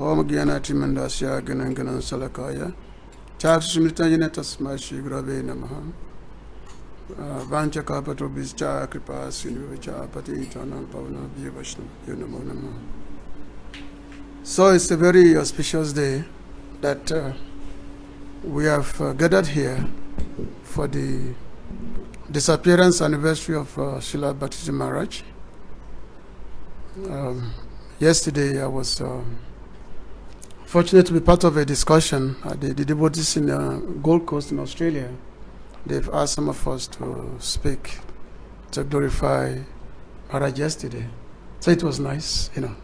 Om Gyana Trimandasya Gananganan Salakaya Chaksumritajana Tasma Shigrave Namaha Vancha Kapatobischa Kripa Sinuvicha Pati Tanam Pavana Vyavashna Yunamo Namaha. So it's a very auspicious day that we have gathered here for the disappearance anniversary of Srila Bhakti Tirtha Maharaj. Yesterday I was fortunate to be part of a discussion. The devotees in Gold Coast in Australia, they've asked some of us to speak to glorify Maharaj yesterday. So it was nice, you know.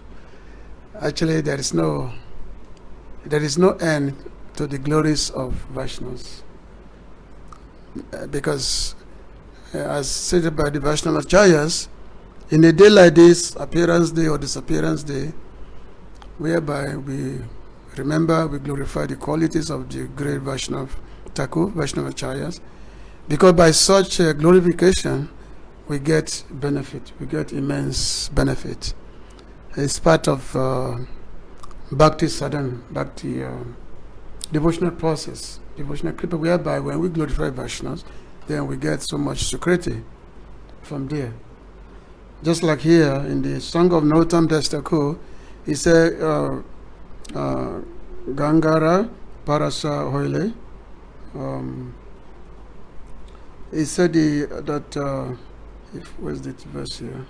Actually, there is no end to the glories of Vaishnavas, because as stated by the Vaishnava Acharyas, in a day like this, Appearance Day or Disappearance Day, whereby we remember, we glorify the qualities of the great Vaishnava Thakur, Vaishnava Acharyas, because by such glorification, we get benefit, we get immense benefit. It's part of Bhakti Sadhana, Bhakti devotional process, devotional kripa, whereby when we glorify Vaishnavas, then we get so much security from there. Just like here in the song of Narottam Das Thakur, he said, Gangara Parasa Hoile. He said that, where's the verse here?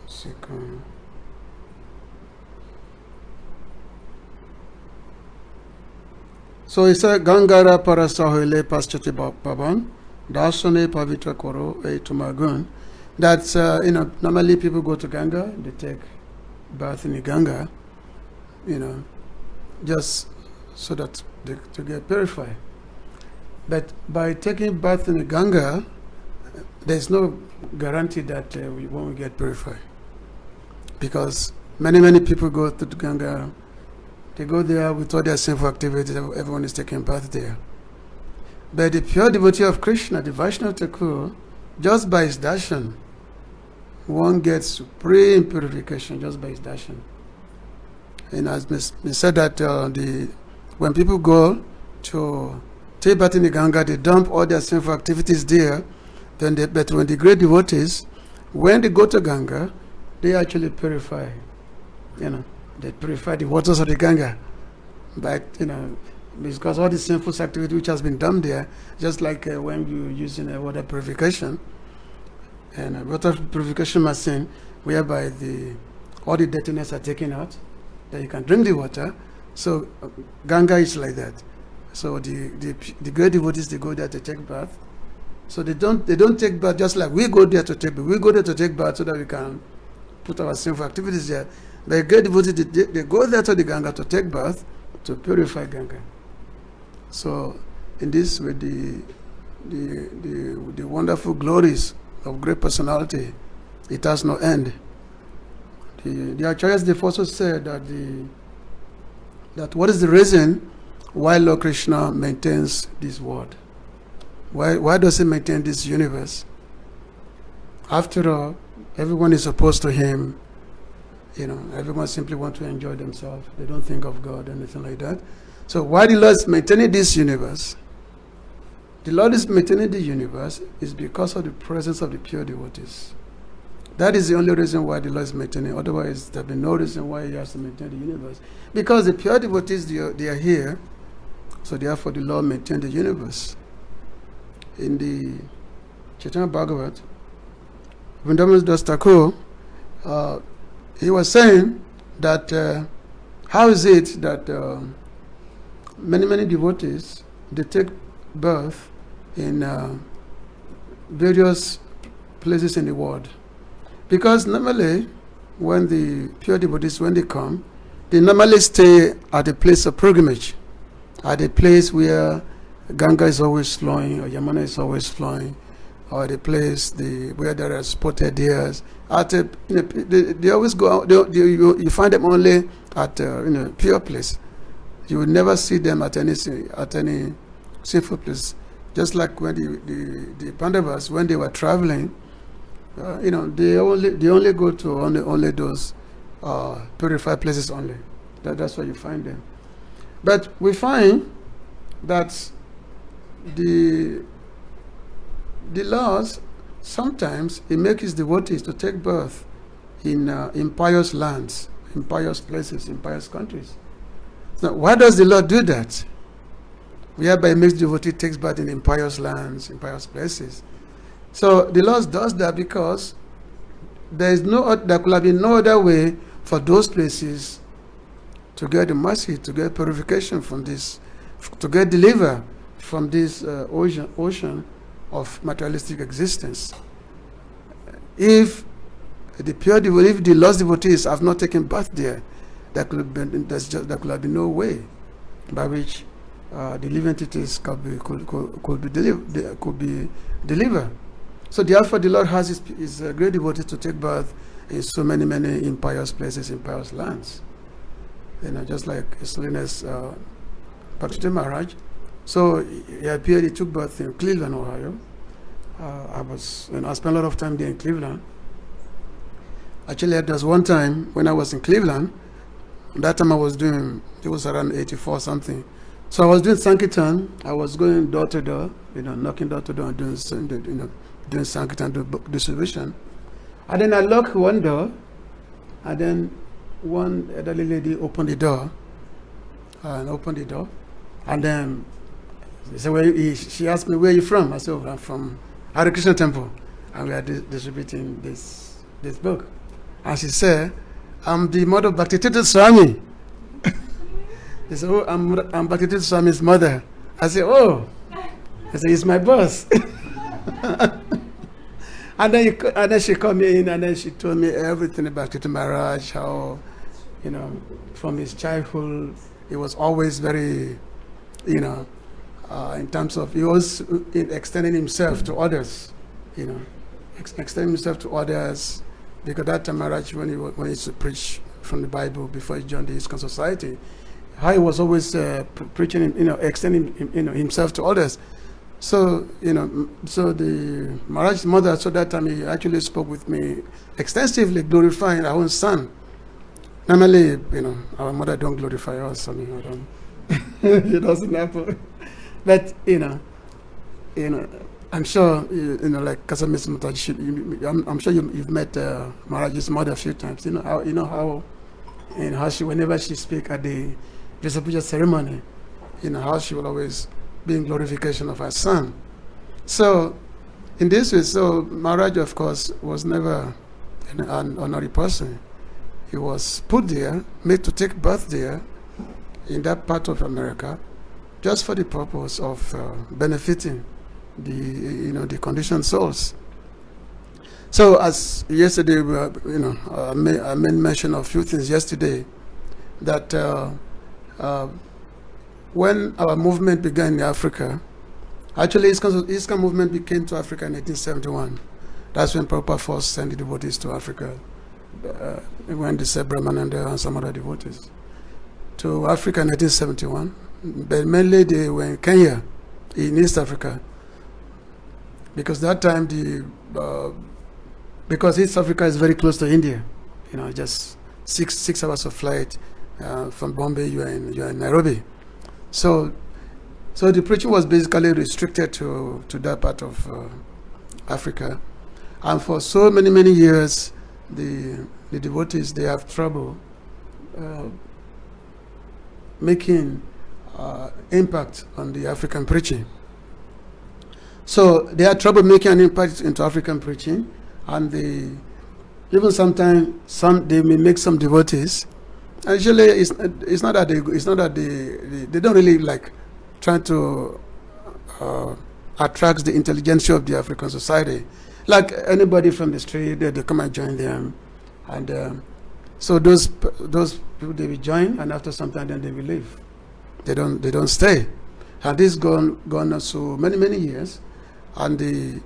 Second. So he said, Gangara Parasahile Paschati Pavan, Dasane Pavitra Koro Tumagun. That's, normally people go to Ganga, they take bath in the Ganga, just so that to get purified. But by taking bath in the Ganga, there's no guarantee that we won't get purified. Because many people go to the Ganga, they go there with all their sinful activities, everyone is taking bath there. But the pure devotee of Krishna, the Vaishnava Thakur, just by his darshan, one gets supreme purification just by his darshan. And as we said that when people go to take bath in the Ganga, they dump all their sinful activities there. But when the great devotees, when they go to Ganga, they actually purify. They purify the waters of the Ganga. But because all the sinful activity which has been done there, just like when you're using a water purification, and a water purification machine, whereby all the dirtiness are taken out, that you can drink the water. So Ganga is like that. So the great devotees, they go there to take bath. So they don't take bath just like we go there to take bath. We go there to take bath so that we can put our sinful activities there. The great devotees, they go there to the Ganga to take bath, to purify Ganga. So in this way, the wonderful glories of great personality, it has no end. The Acharyas, they also said that what is the reason why Lord Krishna maintains this world? Why does he maintain this universe? After all, everyone is opposed to him. Everyone simply want to enjoy themselves. They don't think of God or anything like that. So why the Lord is maintaining this universe? The Lord is maintaining the universe is because of the presence of the pure devotees. That is the only reason why the Lord is maintaining. Otherwise, there will be no reason why he has to maintain the universe. Because the pure devotees, they are here. So therefore, the Lord maintains the universe. In the Chaitanya Bhagavat, Vrindavan Das Thakur, he was saying that how is it that many devotees, they take birth in various places in the world? Because normally when the pure devotees, when they come, they normally stay at a place of pilgrimage, at a place where Ganga is always flowing, or Yamuna is always flowing, or the place where there are spotted deers. They always go out. You find them only at pure place. You will never see them at any sinful place. Just like when the Pandavas, when they were traveling, they only go to only those purified places only. That's where you find them. But we find that the Lord sometimes he makes his devotees to take birth in pious lands, in pious places, in pious countries. Now, why does the Lord do that? Whereby he makes the devotee takes birth in impious lands, in pious places. So the Lord does that because there could have been no other way for those places to get the mercy, to get purification from this, to get delivered from this ocean of materialistic existence. If the lost devotees have not taken birth there, there could have been no way by which the living entities could be delivered. So therefore, the Lord has his great devotees to take birth in so many impious places, impious lands. Just like His Holiness Bhakti Tirtha Maharaj. So he took birth in Cleveland, Ohio. I spent a lot of time there in Cleveland. Actually, there was one time when I was in Cleveland. That time it was around 84 something. So I was doing Sankirtan. I was going door to door, knocking door to door and doing Sankirtan distribution. And then I locked one door, and then one elderly lady opened the door, and then she asked me, "Where are you from?" I said, "I'm from Hare Krishna Temple, and we are distributing this book." And she said, "I'm the mother of Bhakti Tirtha Swami." He said, "Oh, I'm Bhakti Tirtha Swami's mother." I said, "Oh." I said, "He's my boss." and then she called me in, and then she told me everything about Tirtha Maharaj, how, from his childhood, he was always very, in terms of, he was extending himself to others, extending himself to others, because that time Maharaj, when he used to preach from the Bible before he joined the ISKCON Society, how he was always preaching, extending, himself to others. So, so the Maharaj's mother, so that time he actually spoke with me extensively, glorifying our own son. Normally, our mother don't glorify us. I don't. It doesn't happen. But, I'm sure, like Kasamis Mataji, I'm sure you've met Maharaj's mother a few times. How she, whenever she speaks at the Disappearance ceremony, how she will always be in glorification of her son. So, in this way, Maharaj, of course, was never an ordinary person. He was put there, made to take birth there, in that part of America, just for the purpose of benefiting the conditioned souls. So, as yesterday, I made mention of a few things yesterday, that when our movement began in Africa, actually ISKCON movement came to Africa in 1871. That's when Prabhupada first sent the devotees to Africa, when they sent Brahmananda and some other devotees to Africa in 1971. But mainly they were in Kenya, in East Africa, because that time because East Africa is very close to India, just six hours of flight from Bombay. You are in Nairobi. So the preaching was basically restricted to that part of Africa, and for so many years, the devotees, they have trouble making impact on the African preaching. So they had trouble making an impact into African preaching, and even sometimes they may make some devotees. Actually, it's not that they don't really like trying to attract the intelligentsia of the African society. Like anybody from the street, they come and join them, and so those people, they will join, and after some time then they will leave. They don't stay, and this gone on so many years, and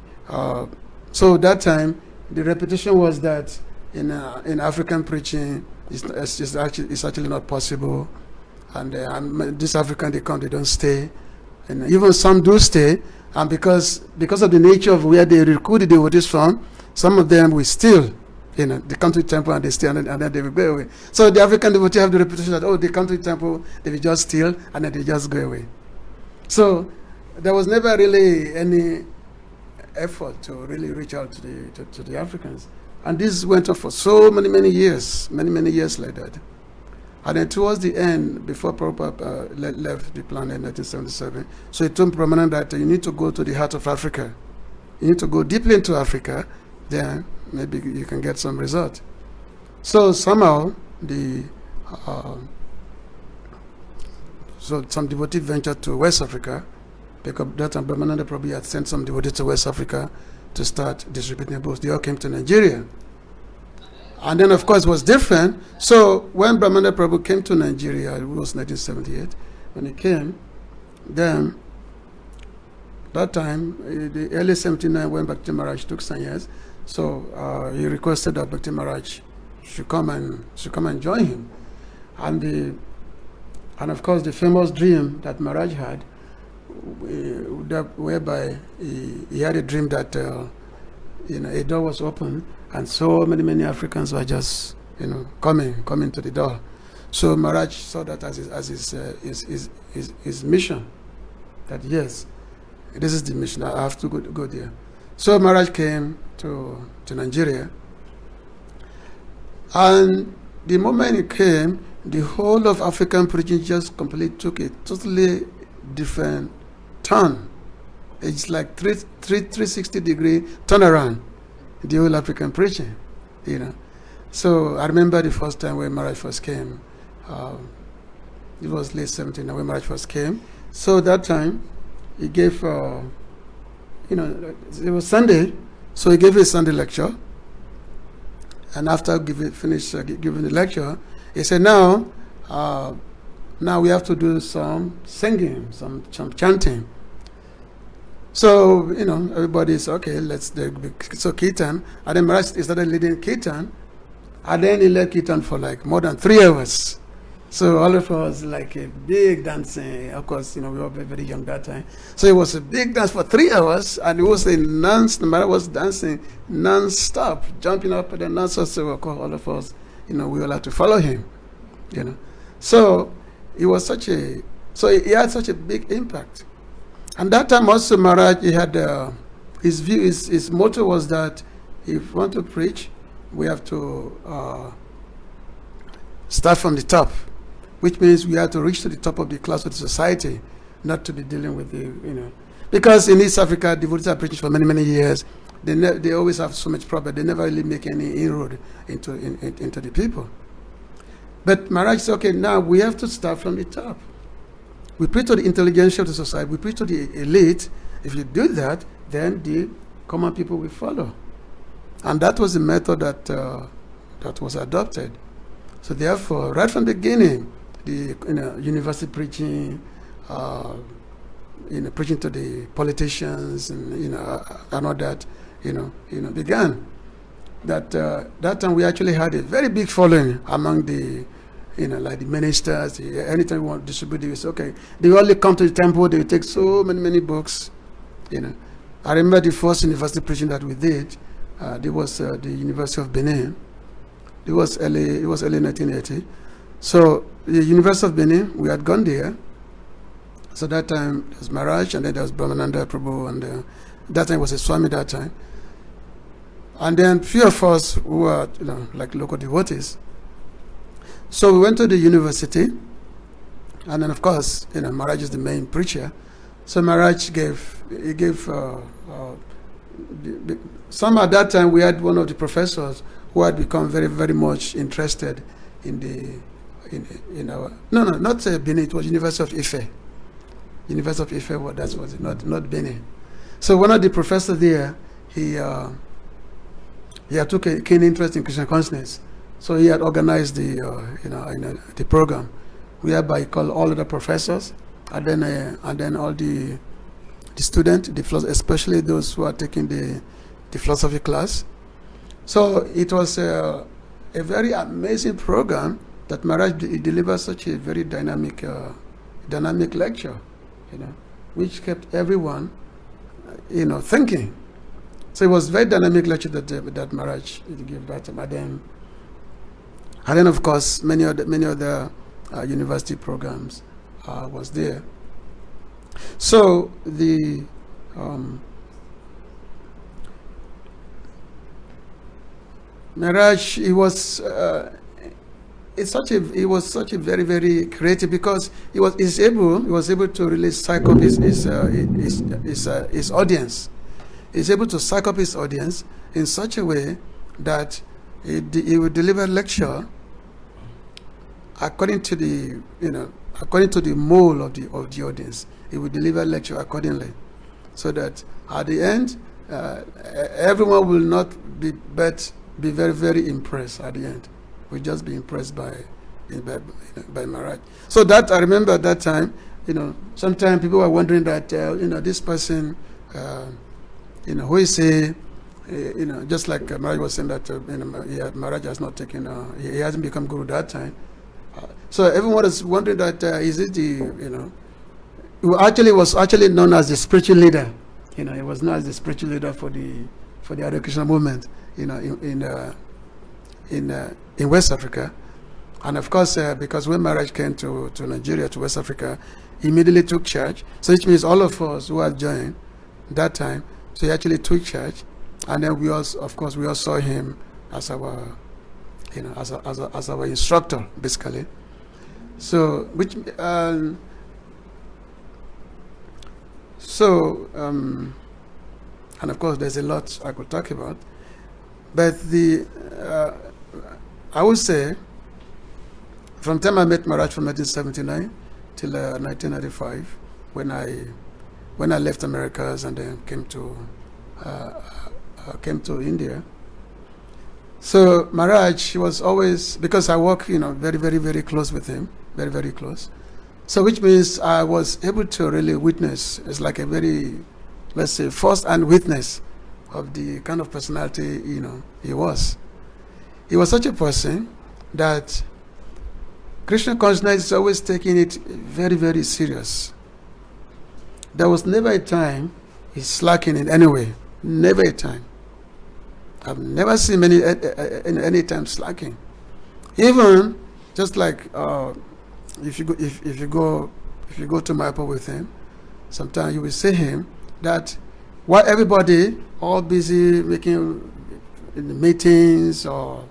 so that time the reputation was that in African preaching it's actually not possible, and this African, they come, they don't stay, and even some do stay, and because of the nature of where they recruit the devotees from, some of them will steal they come to the temple and they steal, and then they will go away. So the African devotee have the reputation that, they come to the temple, they will just steal, and then they just go away. So there was never really any effort to really reach out to the Africans. And this went on for so many years like that. And then towards the end, before Prabhupada left the planet in 1977, so he told Brahmanan that you need to go to the heart of Africa. You need to go deeply into Africa, then maybe you can get some result. So somehow, so some devotees ventured to West Africa, because that time Brahmananda probably had sent some devotees to West Africa to start distributing books. They all came to Nigeria. And then, of course, it was different. So when Brahmananda Prabhu came to Nigeria, it was 1978, when he came, then that time, the early 79, when Bhakti Maharaj took sannyas, so he requested that Bhakti Maharaj should come and join him. And of course, the famous dream that Maharaj had, whereby he had a dream that a door was open, and so many Africans were just coming to the door. So Maharaj saw that as his mission. That yes, this is the mission. I have to go there. So Maharaj came to Nigeria, and the moment he came, the whole of African preaching just completely took a totally different turn. It's like 360-degree turnaround in the whole African preaching, So I remember the first time when Maharaj first came. It was late 79 when Maharaj first came. So that time he gave, it was Sunday, so he gave a Sunday lecture. And after finished giving the lecture, he said, now we have to do some singing, some chanting. So, everybody said, okay, let's do Kirtan. And then Maharaj started leading Kirtan. And then he led Kirtan for like more than 3 hours. So all of us like a big dancing. Of course, we were very young that time. So it was a big dance for 3 hours. And it was Maharaj was dancing non-stop, jumping up and then non-stop. So of course, all of us, we all had to follow him, So it was so he had such a big impact. And that time also Maharaj, he had his motto was that if we want to preach, we have to start from the top, which means we have to reach to the top of the class of the society, not to be dealing with because in East Africa, devotees are preaching for many years. They always have so much problem. They never really make any inroad into the people. But Maharaj said, okay, now we have to start from the top. We preach to the intelligentsia of the society. We preach to the elite. If you do that, then the common people will follow. And that was the method that was adopted. So therefore, right from the beginning, the university preaching, preaching to the politicians, and all that, began. That time we actually had a very big following among the like the ministers. Anytime we want to distribute this, okay, they only come to the temple, they take so many books, I remember the first university preaching that we did, there was the University of Benin. It was early 1980. So the University of Benin, we had gone there. So that time there was Maharaj, and then there was Brahmananda Prabhu, and that time was a Swami that time. And then few of us who were like local devotees. So we went to the university, and then of course, Maharaj is the main preacher. So Maharaj gave some at that time we had one of the professors who had become very much interested in our not Benin, it was University of Ife. University of Ife, that was it, not Benin. So one of the professors there, he took a keen interest in Krishna consciousness. So he had organized the program, whereby he called all of the professors, and then all the students, especially those who are taking the philosophy class. So it was a very amazing program that Maharaj delivered such a very dynamic lecture, which kept everyone, thinking. So it was very dynamic lecture that Maharaj gave that time. And then of course many other university programs was there. So the Maharaj, he was such a very, very creative, because he was able to really psych up his audience. He's able to psych up his audience in such a way that he would deliver lecture according to the mold of the audience. He would deliver lecture accordingly, so that at the end everyone will not be very, very impressed at the end. We'll just be impressed by Maharaj. So that I remember at that time, sometimes people were wondering that this person, who is he? Just like Maharaj was saying that Maharaj has not taken, he hasn't become guru that time. So everyone was wondering that is it who actually was known as the spiritual leader. He was known as the spiritual leader for the Hare Krishna movement, in West Africa. And of course, because when Maharaj came to Nigeria, to West Africa, he immediately took charge. So which means all of us who had joined that time, so he actually took charge. And then we all saw him as our, as our instructor, basically. So and of course there's a lot I could talk about, but I would say from the time I met Maharaj from 1979 till 1995, when I left Americas and then came to India. So Maharaj, he was always, because I work very, very, very close with him, very, very close. So which means I was able to really witness, it's like a very, let's say, first-hand witness of the kind of personality he was. He was such a person that Krishna consciousness is always taking it very, very serious. There was never a time he's slacking in any way. Never a time. I've never seen any time slacking. Even just like if you go to Maipo with him, sometimes you will see him that while everybody all busy making meetings or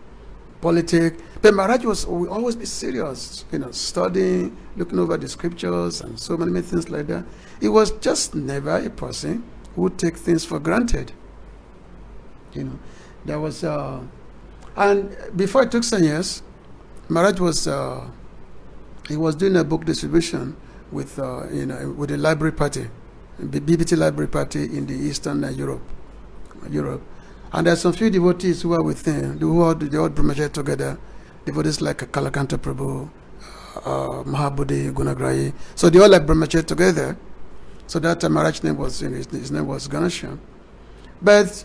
politics, but Maharaj will always be serious, studying, looking over the scriptures and so many things like that. He was just never a person who would take things for granted. There was and before I took sannyas, Maharaj was he was doing a book distribution with with the library party, the BBT library party in the Eastern Europe, and there's some few devotees who are with him, who all Brahmacharya together, devotees like Kalakanta Prabhu, Mahabodhi, Gunagrahi. So they all like Brahmacharya together. So that time Maharaj's name was his name was Ganesham, but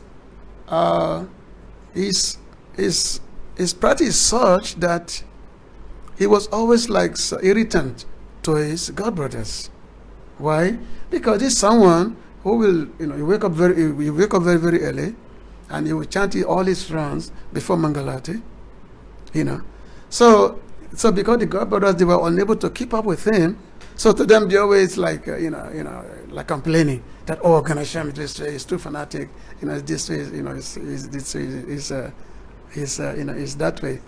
his practice is such that he was always like irritant to his godbrothers. Why? Because he's someone who will, he wake up very, very early, and he will chant all his rounds before Mangalati. So because the godbrothers, they were unable to keep up with him, so to them they always like like complaining that Ganesham this way is too fanatic, this way, is this way, is that way,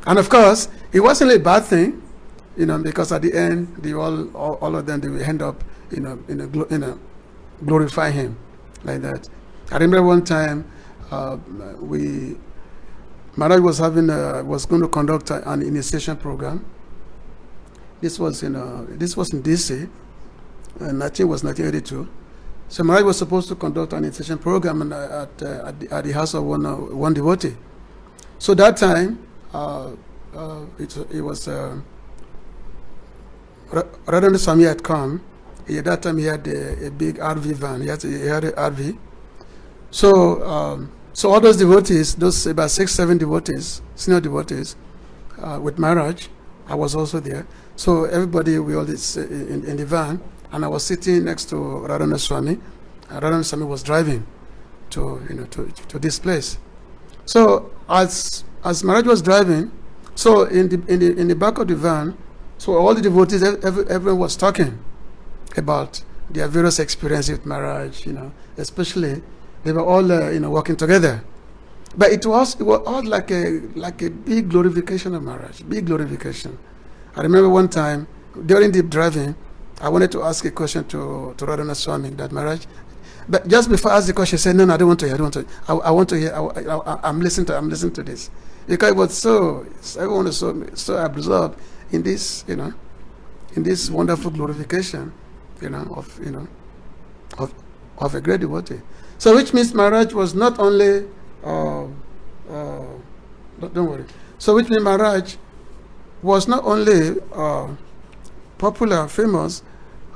And of course, it wasn't a bad thing, because at the end, they all of them, they will end up, glorify him like that. I remember one time, Maharaj was going to conduct an initiation program. This was in DC, and I think it was 1982. So Maharaj was supposed to conduct an initiation program at the house of one devotee. So that time, it was Radha Swami had come. At that time he had a big RV van. He had an RV. So all those devotees, those about 6-7 devotees, senior devotees, with Maharaj, I was also there. So everybody, we all in the van, and I was sitting next to Radha Swami. Radha Swami was driving. to this place. So as Maharaj was driving, so in the back of the van, so all the devotees, everyone was talking about their various experiences with Maharaj, especially they were all working together. But it was all like a big glorification of Maharaj, big glorification. I remember one time during the driving, I wanted to ask a question to Radhanath Swami, that Maharaj, but just before I asked the question, he said, no, I don't want to hear. I want to hear. I'm listening to this, because it was everyone was so absorbed in this, in this wonderful glorification, of a great devotee. So, which means Maharaj was not only, don't worry. So, which means Maharaj was not only popular, famous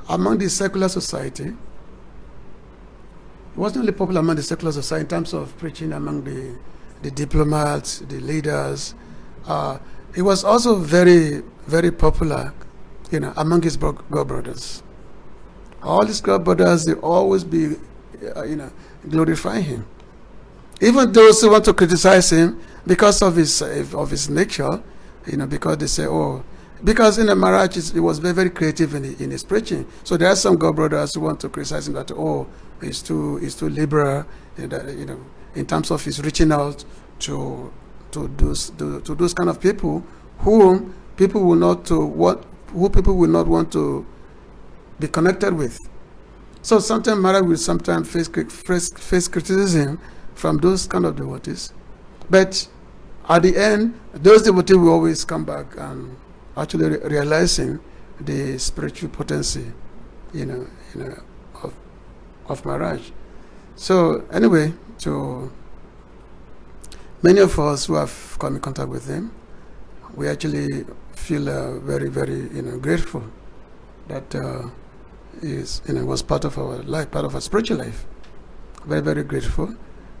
among the secular society. He wasn't only popular among the secular society in terms of preaching among the diplomats, the leaders. He was also very, very popular, among his god brothers. All his god brothers, they always be, glorifying him. Even those who want to criticize him because of his nature, because they say, because Maharaj he was very, very creative in his preaching. So there are some god brothers who want to criticize him that he's too liberal, in terms of his reaching out to those kind of people who people will not want to be connected with. So sometimes Maharaj will sometimes face criticism from those kind of devotees, but at the end, those devotees will always come back and actually realizing the spiritual potency, of Maharaj. So anyway, to many of us who have come in contact with him, we actually feel very, very, grateful that he was part of our life, part of our spiritual life. Very, very grateful,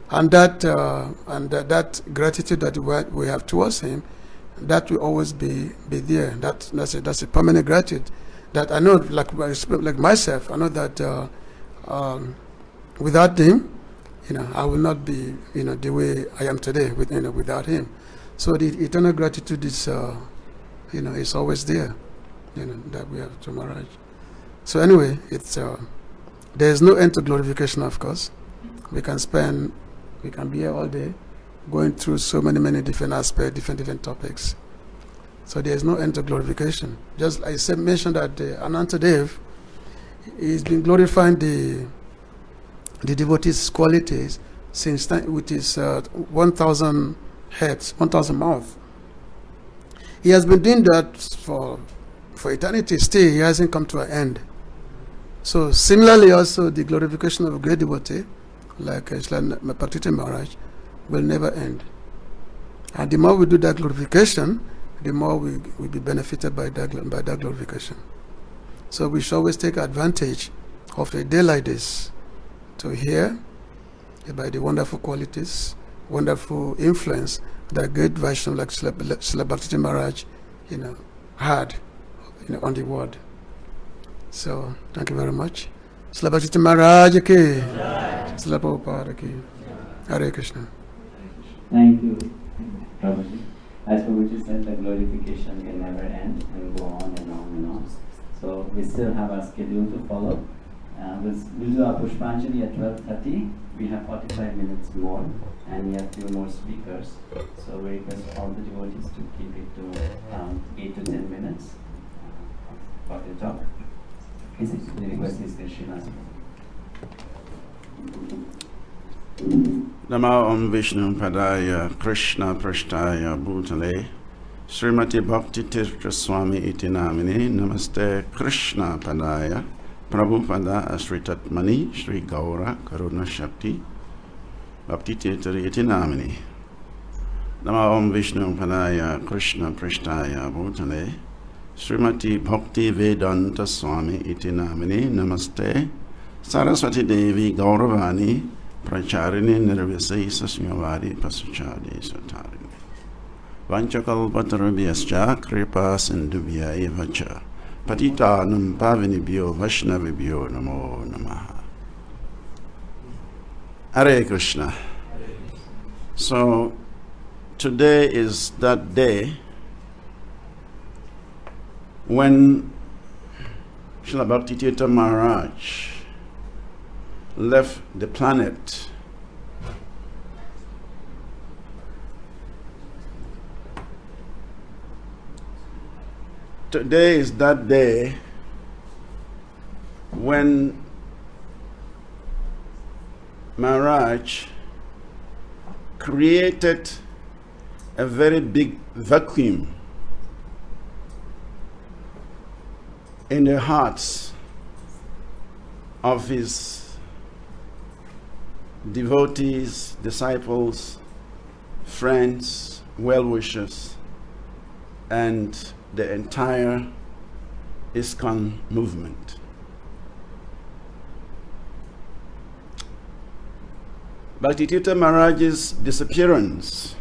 and that gratitude that we have towards him, that will always be there. That's a permanent gratitude. That I know, like myself, I know that without him, I will not be, the way I am today without him. So the eternal gratitude is, is always there, that we have to Maharaj. So anyway, there is no end to glorification, of course. We can be here all day, going through so many different aspects, different topics. So there is no end to glorification. Just I mentioned that Anantadev, he's been glorifying the devotees' qualities since with his 1,000 heads, 1,000 mouths. He has been doing that for eternity. Still, he hasn't come to an end. So similarly, also the glorification of a great devotee, like Bhakti Tirtha Maharaj, will never end. And the more we do that glorification, the more we will be benefited by that glorification. So we should always take advantage of a day like this to hear about the wonderful qualities, wonderful influence that great Vaishnava like Srila Bhakti Tirtha Maharaj, had, on the world. So thank you very much. Srila Bhakti Tirtha Maharaj ki, Srila Prabhupada ki. Hare Krishna. Thank you, Prabhuji. As Prabhuji said, the glorification can never end and go on and on and on. So we still have our schedule to follow. We'll do our Pushpanjali at 12:30. We have 45 minutes more, and we have few more speakers. So we request all the devotees to keep it to 8 to 10 minutes for the talk. The request is Krishna. Namo Om Vishnu Padaya Krishna Prashtaya Bhutale Srimati Bhakti Tirtha Swami iti namini Namaste Krishna Padaya Prabhupada Asritatmani Sri Gaura Karuna Shakti Bhakti Tirtha iti namini Namo Om Vishnu Padaya Krishna Prashtaya Bhutale Srimati Bhakti Vedanta Swami iti namini Namaste Saraswati Devi Gauravani Pracharini Nirvisai Sasmyavari Pasachadi Satarini Vanchakalpatarabhyascha Kripa Sindhubhya Evacha Patitanam Pavinibhyo Vaishnavibhyo Namo Namaha. Hare Krishna. So today is that day when Srila Bhakti Tirtha Maharaj left the planet. Today is that day when Maharaj created a very big vacuum in the hearts of his devotees, disciples, friends, well-wishers, and the entire ISKCON movement. Bhakti Tirtha Maharaj's disappearance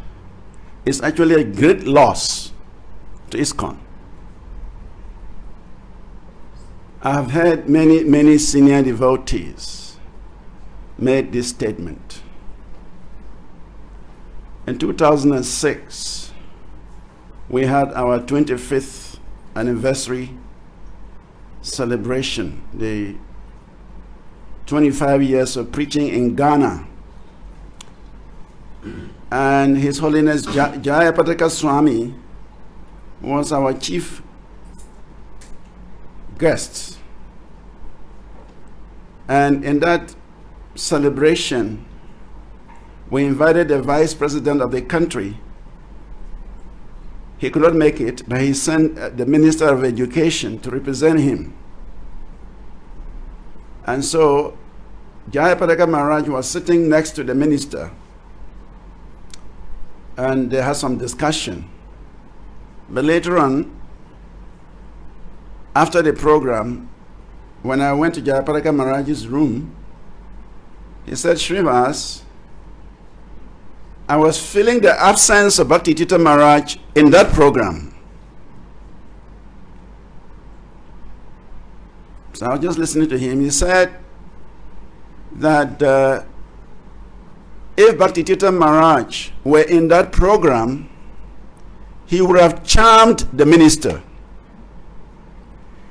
is actually a great loss to ISKCON. I have heard many senior devotees make this statement. In 2006, we had our 25th anniversary celebration, the 25 years of preaching in Ghana. And His Holiness 𝐁𝐡𝐚𝐤𝐬 Swami was our chief guest. And in that celebration, we invited the Vice President of the country. He could not make it, but he sent the Minister of Education to represent him. And so 𝐁𝐴 Maharaj was sitting next to the minister, and they had some discussion. But later on, after the program, when I went to 𝐁𝐴 Maharaj's room, he said, Srivas, I was feeling the absence of Bhakti Tirtha Maharaj in that program. So I was just listening to him. He said that if Bhakti Tirtha Maharaj were in that program, he would have charmed the minister.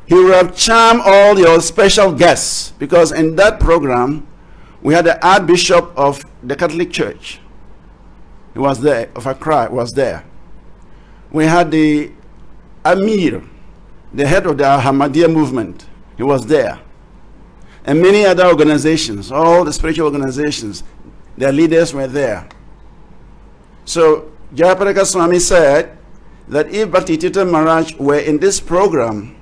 He would have charmed all your special guests, because in that program, we had the Archbishop of the Catholic Church. He was there, of Accra was there. We had the Amir, the head of the Ahmadiyya movement. He was there. And many other organizations, all the spiritual organizations, their leaders were there. So 𝐁𝐴 Swami said that if Bhakti Tirtha Maharaj were in this program,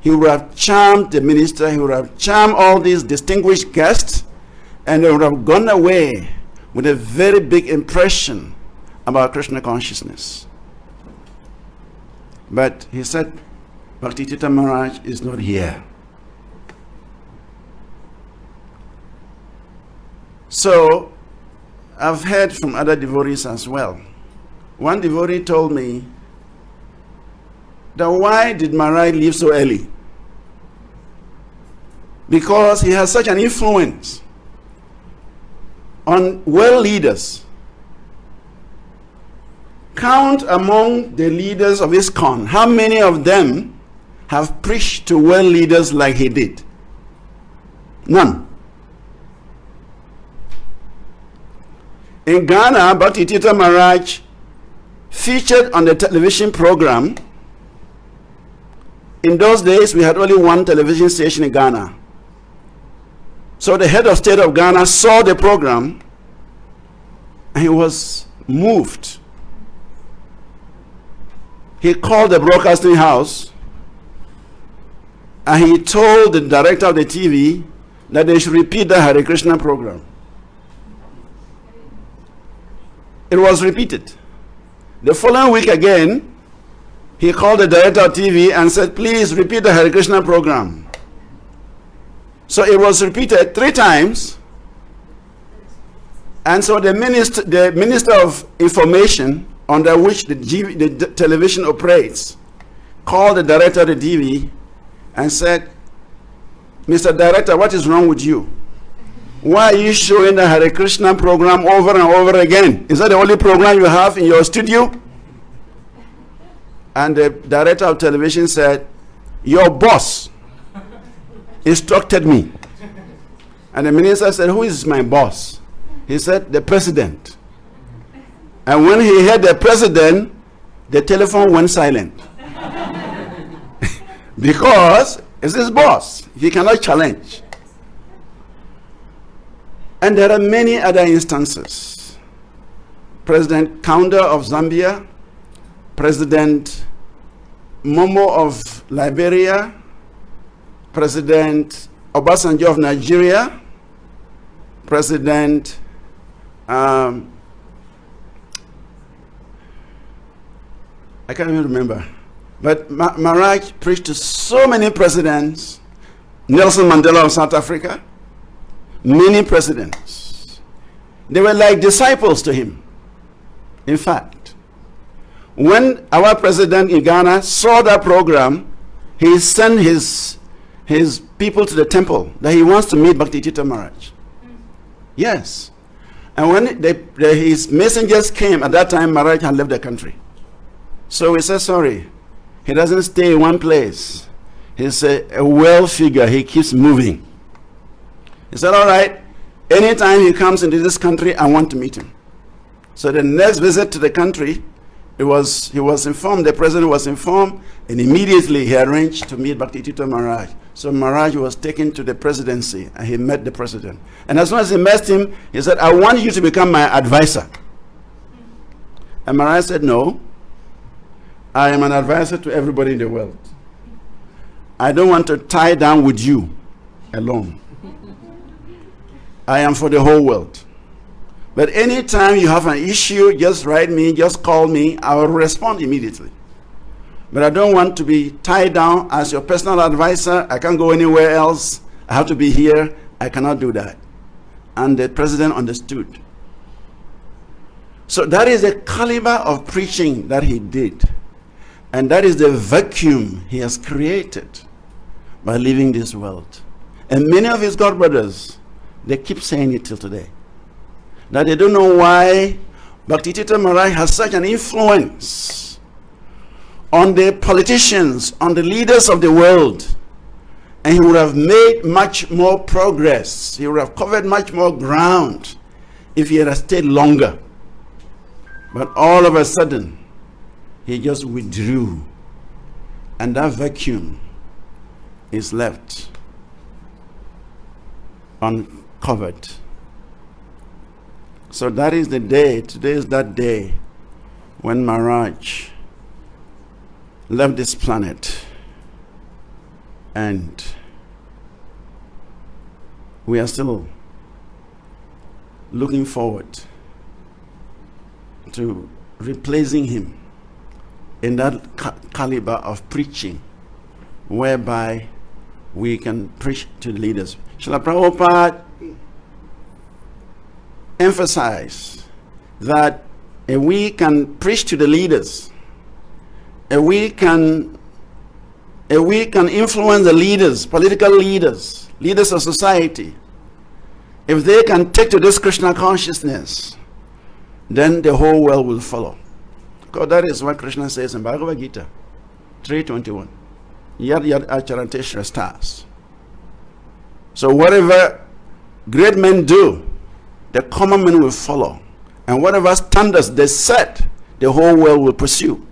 he would have charmed the minister, he would have charmed all these distinguished guests, and they would have gone away with a very big impression about Krishna consciousness. But he said, Bhakti Tirtha Maharaj is not here. So I've heard from other devotees as well. One devotee told me that why did Maharaj leave so early? Because he has such an influence on world leaders. Count among the leaders of ISKCON, how many of them have preached to world leaders like he did? None. In Ghana, Bhakti Tirtha Maharaj featured on the television program. In those days, we had only one television station in Ghana. So the head of state of Ghana saw the program, and he was moved. He called the broadcasting house, and he told the director of the TV that they should repeat the Hare Krishna program. It was repeated. The following week again, he called the director of TV and said, please repeat the Hare Krishna program. So it was repeated 3 times. And so the Minister of Information, under which the television operates, called the director of the TV and said, Mr. Director, what is wrong with you? Why are you showing the Hare Krishna program over and over again? Is that the only program you have in your studio? And the director of television said, your boss instructed me. And the minister said, who is my boss? He said, the president. And when he heard the president, the telephone went silent. Because it's his boss. He cannot challenge. And there are many other instances. President Kaunda of Zambia, President Momo of Liberia, President Obasanjo of Nigeria, President I can't even remember. But Maharaj preached to so many presidents. Nelson Mandela of South Africa, many presidents. They were like disciples to him. In fact, when our president in Ghana saw that program, he sent his people to the temple that he wants to meet Bhakti Tirtha Maharaj. Yes. And when his messengers came, at that time Maharaj had left the country. So we said, sorry, he doesn't stay in one place. He's a well figure, he keeps moving. He said, all right, anytime he comes into this country, I want to meet him. So the next visit to the country, he was informed, the president was informed, and immediately he arranged to meet Bhakti Tirtha Maharaj. So Maharaj was taken to the presidency, and he met the president. And as soon as he met him, he said, I want you to become my advisor. And Maharaj said, no, I am an advisor to everybody in the world. I don't want to tie down with you alone. I am for the whole world. But anytime you have an issue, just write me, just call me, I will respond immediately. But I don't want to be tied down as your personal advisor. I can't go anywhere else. I have to be here. I cannot do that. And the president understood. So that is the caliber of preaching that he did. And that is the vacuum he has created by leaving this world. And many of his God brothers, they keep saying it till today. That they don't know why Bhakti Tirtha Maharaj has such an influence on the politicians, on the leaders of the world. And he would have made much more progress. He would have covered much more ground if he had stayed longer. But all of a sudden, he just withdrew. And that vacuum is left uncovered. So that is the day, today is that day when Maharaj left this planet. And we are still looking forward to replacing him in that caliber of preaching whereby we can preach to the leaders. Srila Prabhupada emphasized that if we can preach to the leaders, if we can influence the leaders, political leaders, leaders of society, if they can take to this Krishna consciousness, then the whole world will follow. Because that is what Krishna says in Bhagavad Gita 3:21. Yad yad acharante shrastas. So whatever great men do, the common man will follow. And whatever standards they set, the whole world will pursue.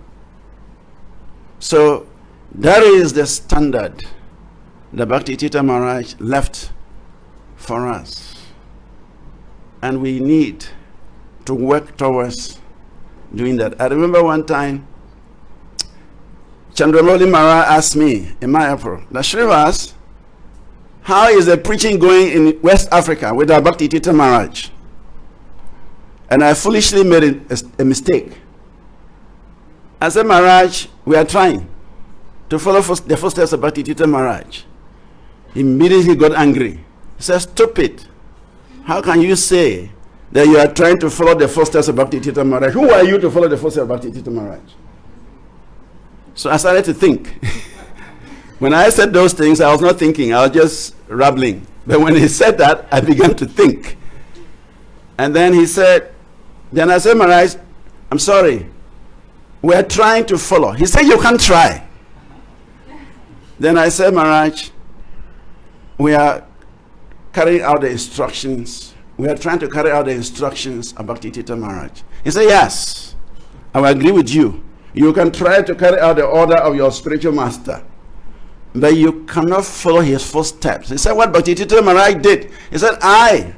So that is the standard that Bhakti Tirtha Maharaj left for us. And we need to work towards doing that. I remember one time, Chandramauli Maharaj asked me in Mayapur, Shrivas, how is the preaching going in West Africa with our Bhakti Tirtha Maharaj? And I foolishly made a mistake. I said, Maharaj, we are trying to follow the footsteps of Bhakti Tirtha Maharaj. He immediately got angry. He said, stupid. How can you say that you are trying to follow the footsteps of Bhakti Tirtha Maharaj? Who are you to follow the footsteps of Bhakti Tirtha Maharaj? So I started to think. When I said those things, I was not thinking, I was just rambling. But when he said that, I began to think. And then he said, then I said, Maharaj, I'm sorry. We're trying to follow. He said, you can't try. Then I said, Maharaj, we are carrying out the instructions. We are trying to carry out the instructions of Bhakti Tirtha Maharaj. He said, yes, I will agree with you. You can try to carry out the order of your spiritual master, but you cannot follow his footsteps. He said, what Bhakti Tirtha Maharaj did. He said, I,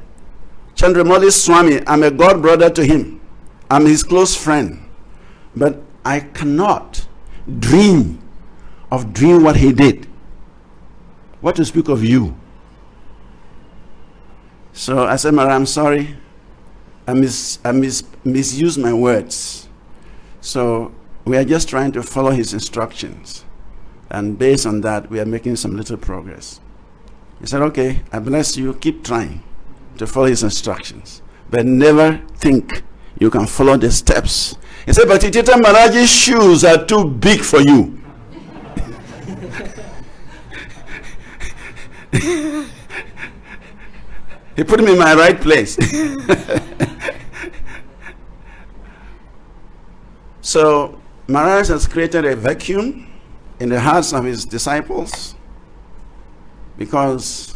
Chandramauli Swami, I'm a god brother to him. I'm his close friend. But I cannot dream of doing what he did. What to speak of you? So I said, Maharaj, I'm sorry. I misused my words. So we are just trying to follow his instructions. And based on that, we are making some little progress. He said, okay, I bless you. Keep trying to follow his instructions. But never think you can follow the steps. He said, Bhakti Tirtha Maharaj's shoes are too big for you. He put me in my right place. So Maharaj has created a vacuum in the hearts of his disciples, because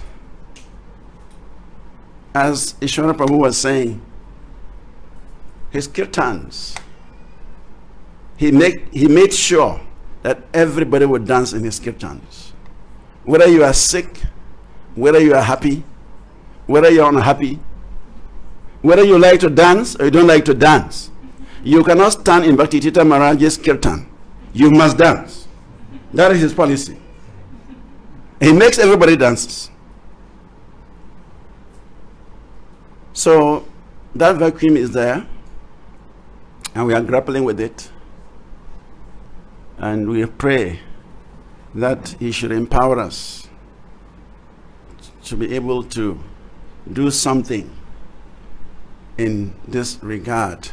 as Ishwara Prabhu was saying, his kirtans, he made sure that everybody would dance in his kirtans. Whether you are sick, whether you are happy, whether you are unhappy, whether you like to dance or you don't like to dance, you cannot stand in Bhakti Tirtha Maharaj's kirtan. You must dance. That is his policy. He makes everybody dance. So that vacuum is there, and we are grappling with it. And we pray that he should empower us to be able to do something in this regard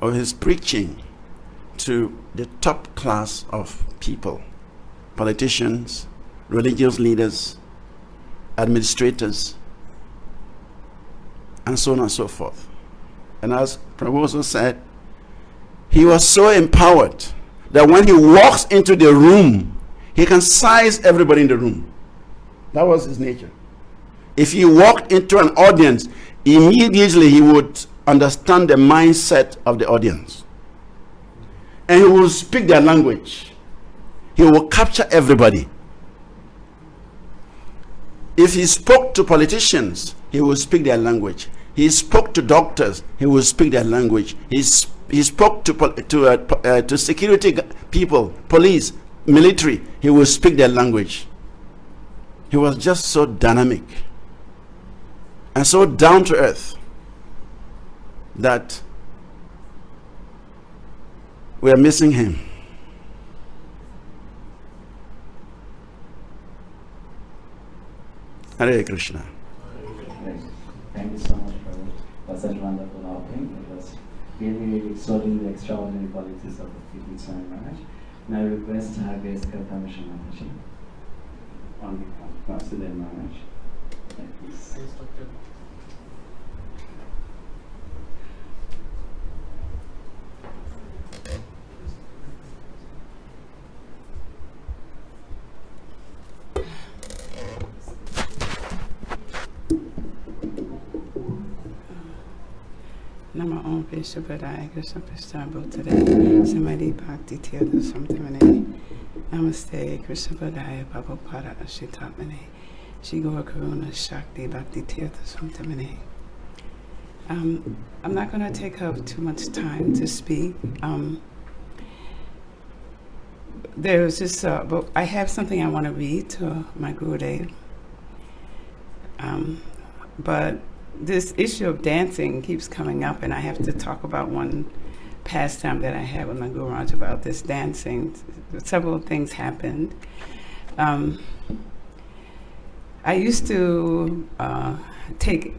of his preaching to the top class of people, politicians, religious leaders, administrators, and so on and so forth. And as Prabhu also said, he was so empowered that when he walks into the room, he can size everybody in the room. That was his nature. If he walked into an audience, immediately he would understand the mindset of the audience. And he will speak their language. He will capture everybody. If he spoke to politicians, he will speak their language. He spoke to doctors, he will speak their language. He spoke to security people, police, military, he will speak their language. He was just so dynamic and so down to earth that we are missing him. Hare Krishna. Thank you so much for such wonderful offering. It was really extolling the extraordinary qualities of Bhakti Tirtha Swami Maharaj. And I request our Grace Kartamashi Mataji on behalf of Vasudev Maharaj. Please. Nama Om Pushpanjali Krishna Pushpanjali Samadhi Bhakti Tirtha Swami Namaste Krishna Padaya Prabhupada Ashitamane Shigor Karuna Shakti Bhakti Tirtha Swami. I'm not going to take up too much time to speak. There's just but I have something I want to read to my Gurudev. But this issue of dancing keeps coming up, and I have to talk about one pastime that I had with my Guru Maharaj about this dancing. Several things happened. I used to take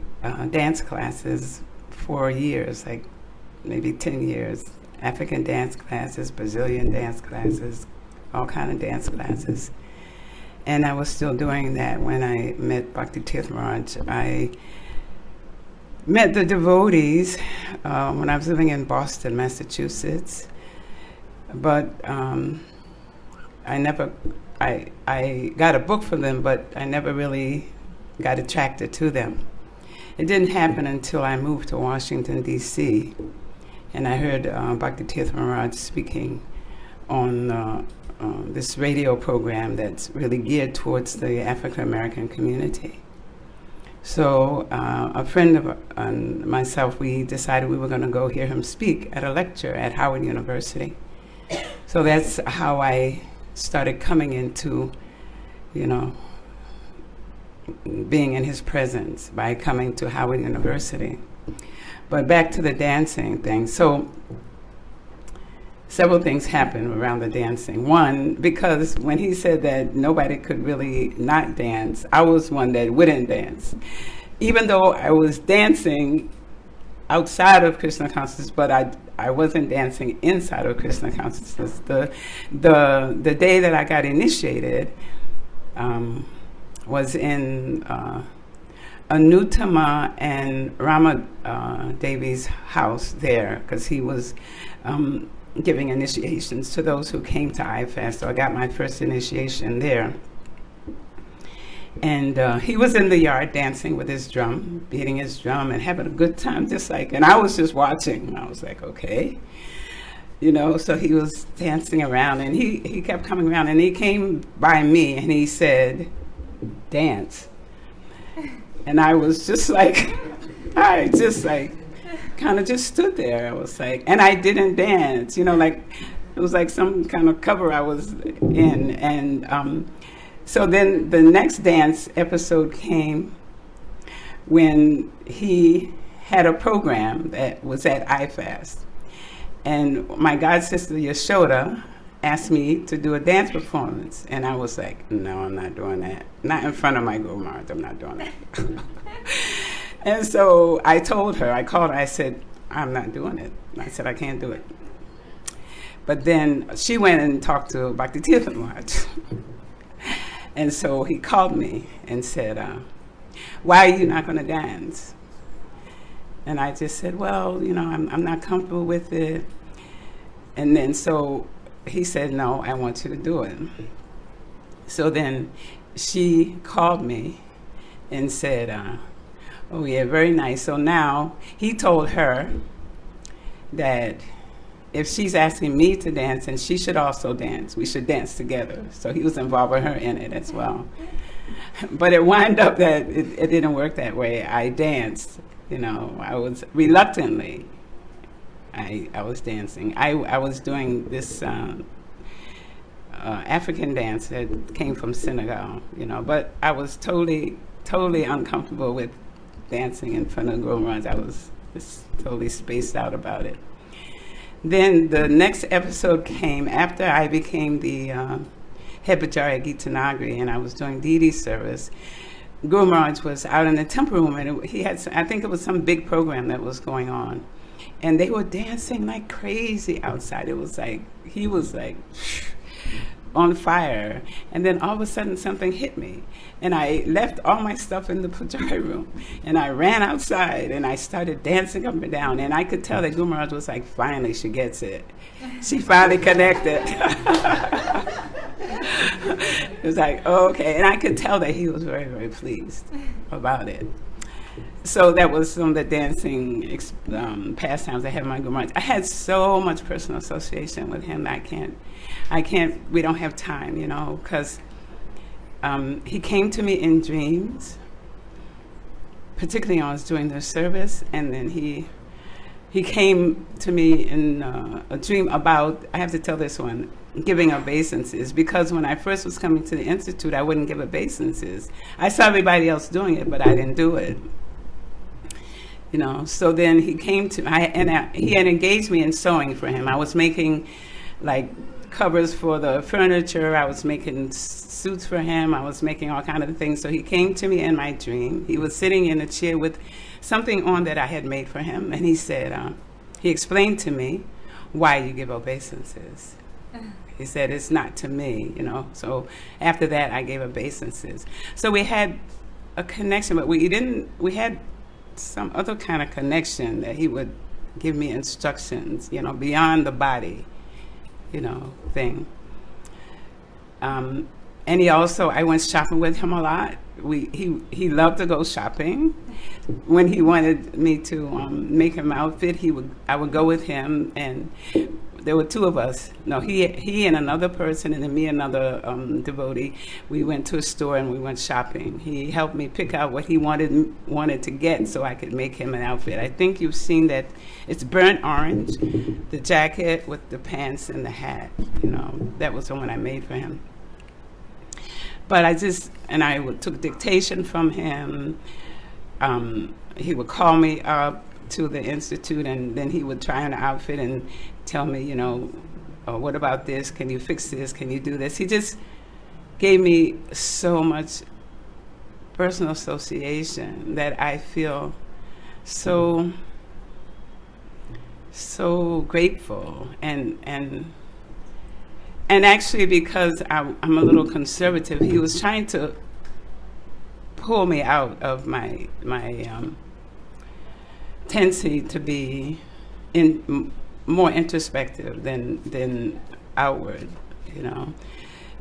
dance classes for years, like maybe 10 years. African dance classes, Brazilian dance classes, all kind of dance classes. And I was still doing that when I met Bhakti Tirtha Maharaj. I met the devotees when I was living in Boston, Massachusetts. But I got a book from them, but I never really got attracted to them. It didn't happen until I moved to Washington, D.C., and I heard Bhakti Tirtha Maharaj speaking on this radio program that's really geared towards the African American community. So a friend of myself, we decided we were going to go hear him speak at a lecture at Howard University. So that's how I started coming into, being in his presence, by coming to Howard University. But back to the dancing thing. So several things happened around the dancing. One, because when he said that nobody could really not dance, I was one that wouldn't dance. Even though I was dancing outside of Krishna consciousness, but I wasn't dancing inside of Krishna consciousness. The day that I got initiated was in Anutama and Rama Devi's house there, because he was giving initiations to those who came to IFAST. So I got my first initiation there. And he was in the yard dancing with his drum, beating his drum and having a good time, and I was just watching. I was like, okay. So he was dancing around, and he kept coming around, and he came by me and he said, dance. And I was just kind of just stood there. I was like, and I didn't dance, it was like some kind of cover I was in. And so then the next dance episode came when he had a program that was at IFAST. And my god sister Yashoda asked me to do a dance performance. And I was like, no, I'm not doing that. Not in front of my Guru Maharaj, I'm not doing that. And so I told her, I called her, I said, I'm not doing it. I said, I can't do it. But then she went and talked to Bhakti Tirtha Maharaj. And so he called me and said, why are you not going to dance? And I just said, well, I'm not comfortable with it. And then so he said, no, I want you to do it. So then she called me and said, oh yeah, very nice. So now he told her that if she's asking me to dance, and she should also dance, we should dance together. So he was involving her in it as well. But it wound up that it didn't work that way. I danced, I was reluctantly, I was dancing. I was doing this African dance that came from Senegal, but I was totally uncomfortable with dancing in front of Guru Maharaj. I was just totally spaced out about it. Then the next episode came after I became the head Bhajara Gita Nagari, and I was doing deity service. Guru Maharaj was out in the temple room, and he had, I think it was some big program that was going on. And they were dancing like crazy outside. It was like, he was like on fire. And then all of a sudden something hit me. And I left all my stuff in the Pujari room. And I ran outside and I started dancing up and down. And I could tell that Guru Maharaj was like, finally she gets it. She finally connected. It was like, oh, okay. And I could tell that he was very, very pleased about it. So that was some of the dancing pastimes I had with my Guru Maharaj. I had so much personal association with him that I can't, we don't have time, because he came to me in dreams, particularly when I was doing the service, and then he came to me in a dream about, I have to tell this one, giving obeisances, because when I first was coming to the Institute, I wouldn't give obeisances. I saw everybody else doing it, but I didn't do it. So then he came to, he had engaged me in sewing for him. I was making like covers for the furniture. I was making suits for him. I was making all kinds of things. So he came to me in my dream. He was sitting in a chair with something on that I had made for him. And he said, he explained to me why you give obeisances. He said, it's not to me, you know. So after that, I gave obeisances. So we had a connection, but we had some other kind of connection that he would give me instructions, you know, beyond the body, you know, thing. And he also, I went shopping with him a lot. He loved to go shopping. When he wanted me to make him an outfit, I would go with him, and there were two of us. No, he and another person, and then me and another devotee. We went to a store and we went shopping. He helped me pick out what he wanted to get so I could make him an outfit. I think you've seen that. It's burnt orange, the jacket with the pants and the hat. You know, that was the one I made for him. But I took dictation from him. He would call me up to the institute, and then he would try on an outfit and tell me, you know, oh, what about this? Can you fix this? Can you do this? He just gave me so much personal association that I feel so grateful. And actually, because I'm a little conservative, he was trying to pull me out of my tendency to be more introspective than outward, you know.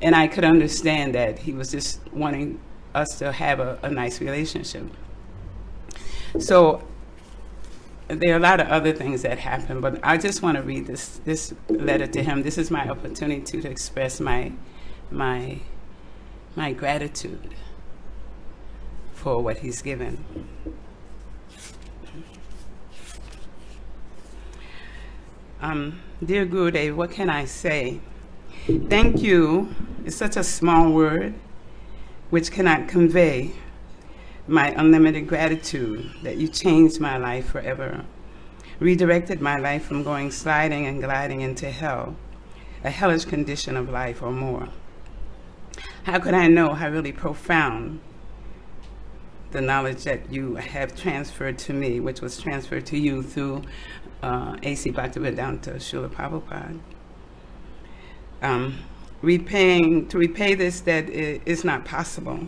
And I could understand that he was just wanting us to have a nice relationship. So there are a lot of other things that happen, but I just want to read this letter to him. This is my opportunity to express my gratitude for what he's given. Dear Gurudev, what can I say? Thank you is such a small word which cannot convey my unlimited gratitude that you changed my life forever, redirected my life from going sliding and gliding into hell, a hellish condition of life or more. How could I know how really profound the knowledge that you have transferred to me, which was transferred to you through A.C. Bhaktivedanta Srila Prabhupada. To repay this debt is not possible.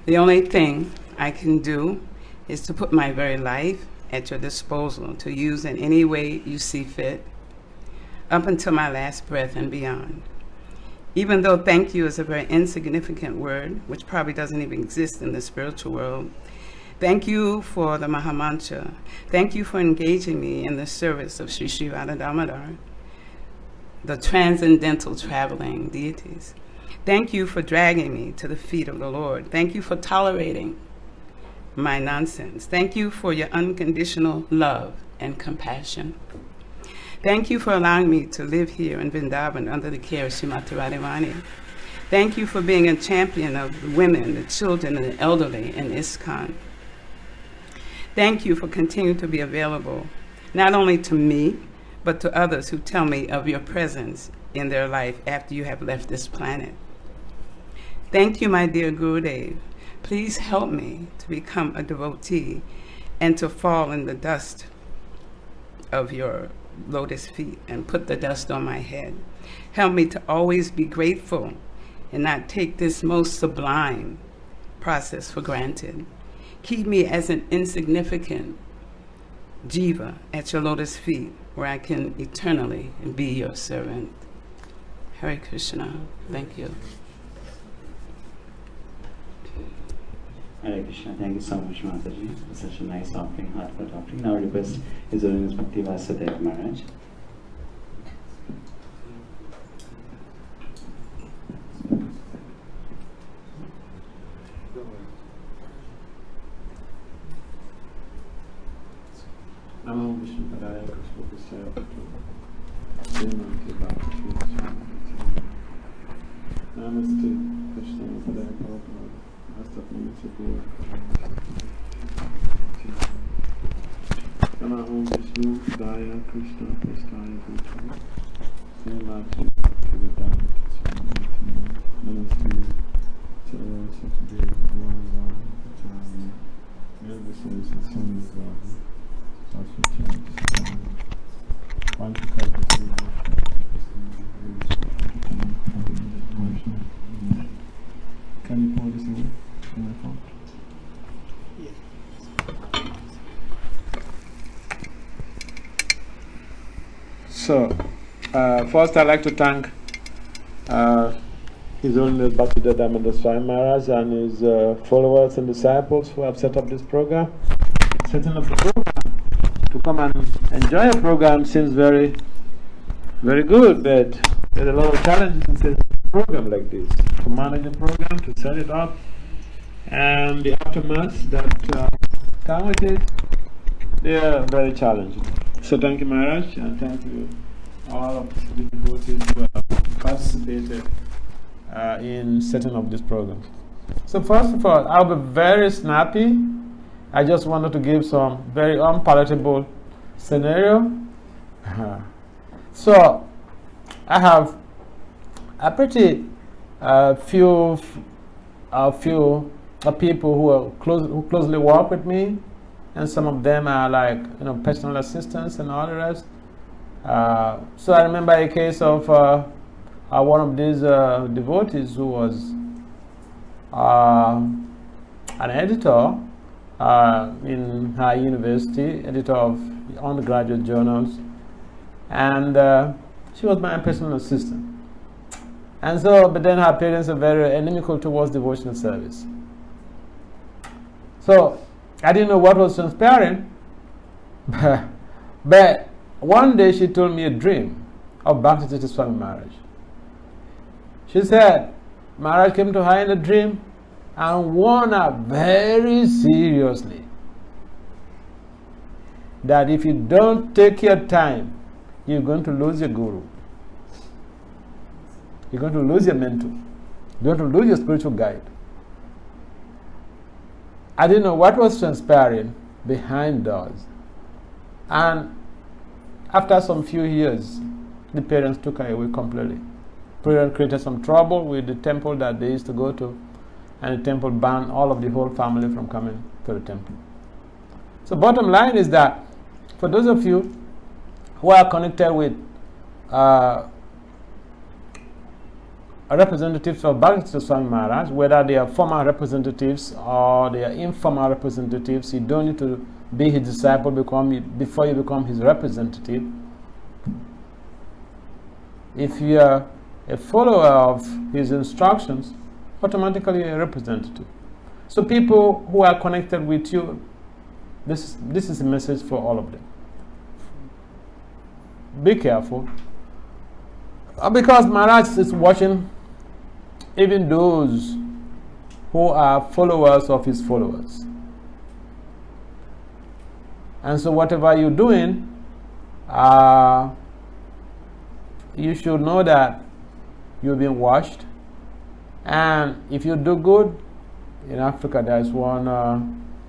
The only thing I can do is to put my very life at your disposal to use in any way you see fit, up until my last breath and beyond. Even though thank you is a very insignificant word, which probably doesn't even exist in the spiritual world, thank you for the Mahamantra. Thank you for engaging me in the service of Sri Sri Radha Damodara, the transcendental traveling deities. Thank you for dragging me to the feet of the Lord. Thank you for tolerating my nonsense. Thank you for your unconditional love and compassion. Thank you for allowing me to live here in Vrindavan under the care of Srimati Radharani. Thank you for being a champion of the women, the children, and the elderly in ISKCON. Thank you for continuing to be available, not only to me, but to others who tell me of your presence in their life after you have left this planet. Thank you, my dear Gurudev. Please help me to become a devotee and to fall in the dust of your lotus feet and put the dust on my head. Help me to always be grateful and not take this most sublime process for granted. Keep me as an insignificant jiva at your lotus feet, where I can eternally be your servant. Hare Krishna. Thank you. Hare Krishna. Thank you so much, Mataji. It's such a nice offering, heartfelt offering. Now request His Holiness Bhakti Tirtha Maharaj. Namo Vishnupadaya Krishna Krishna Namaste Krishna Padaya Prabhupada Namo Vishnupadaya Krishna Krishna Namaste Why don't you So, first I'd like to thank His Holiness Bhakti Tirtha Swami Maharaj and his followers and disciples who have set up this program. Setting up the program to come and enjoy a program seems very, very good, but there's a lot of challenges in setting up a program like this. To manage a program, to set it up, and the aftermath that come with it, they are very challenging. So thank you, Maharaj, and thank you all of the devotees who have participated in setting up this program. So first of all, I'll be very snappy. I just wanted to give some very unpalatable scenario. So I have a pretty few people who closely work with me, and some of them are like personal assistants and all the rest. So I remember a case of one of these devotees who was an editor in her university, editor of undergraduate journals, and she was my personal assistant. And so, but then her parents are very inimical towards devotional service. So I didn't know what was transpiring, but one day she told me a dream of Bhakti Tirtha Swami Maharaj. She said Maharaj came to her in a dream and warned her very seriously that if you don't take your time, you're going to lose your guru. You're going to lose your mentor. You're going to lose your spiritual guide. I didn't know what was transpiring behind doors. And after some few years, the parents took her away completely. Parents created some trouble with the temple that they used to go to, and the temple banned all of the whole family from coming to the temple. So bottom line is that for those of you who are connected with representatives of Bhakti Swami Maharaj, whether they are formal representatives or they are informal representatives, you don't need to be his disciple before you become his representative. If you are a follower of his instructions, automatically a representative. So people who are connected with you, this is a message for all of them. Be careful, because Maharaj is watching even those who are followers of his followers. And so whatever you're doing, you should know that you're being watched. And if you do good, in Africa there's one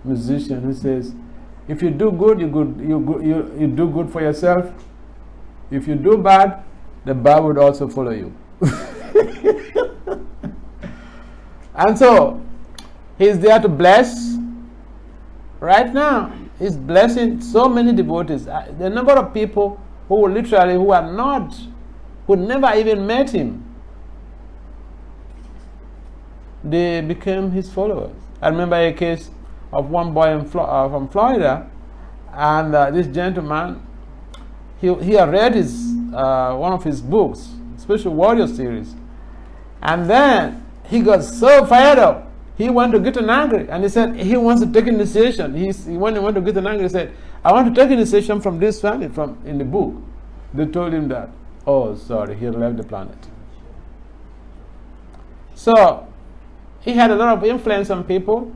musician who says, if you do good, you do good for yourself. If you do bad, the bad would also follow you. And so he's there to bless. Right now he's blessing so many devotees. The number of people who never even met him, they became his followers. I remember a case of one boy from Florida, and this gentleman, he had read one of his books, Special Warrior series, and then he got so fired up. He went to 𝐾𝐻, and he said he wants to take initiation. When he went to 𝐾𝐻, he said, I want to take initiation from this family, in the book. They told him that, oh, sorry, he left the planet. So he had a lot of influence on people,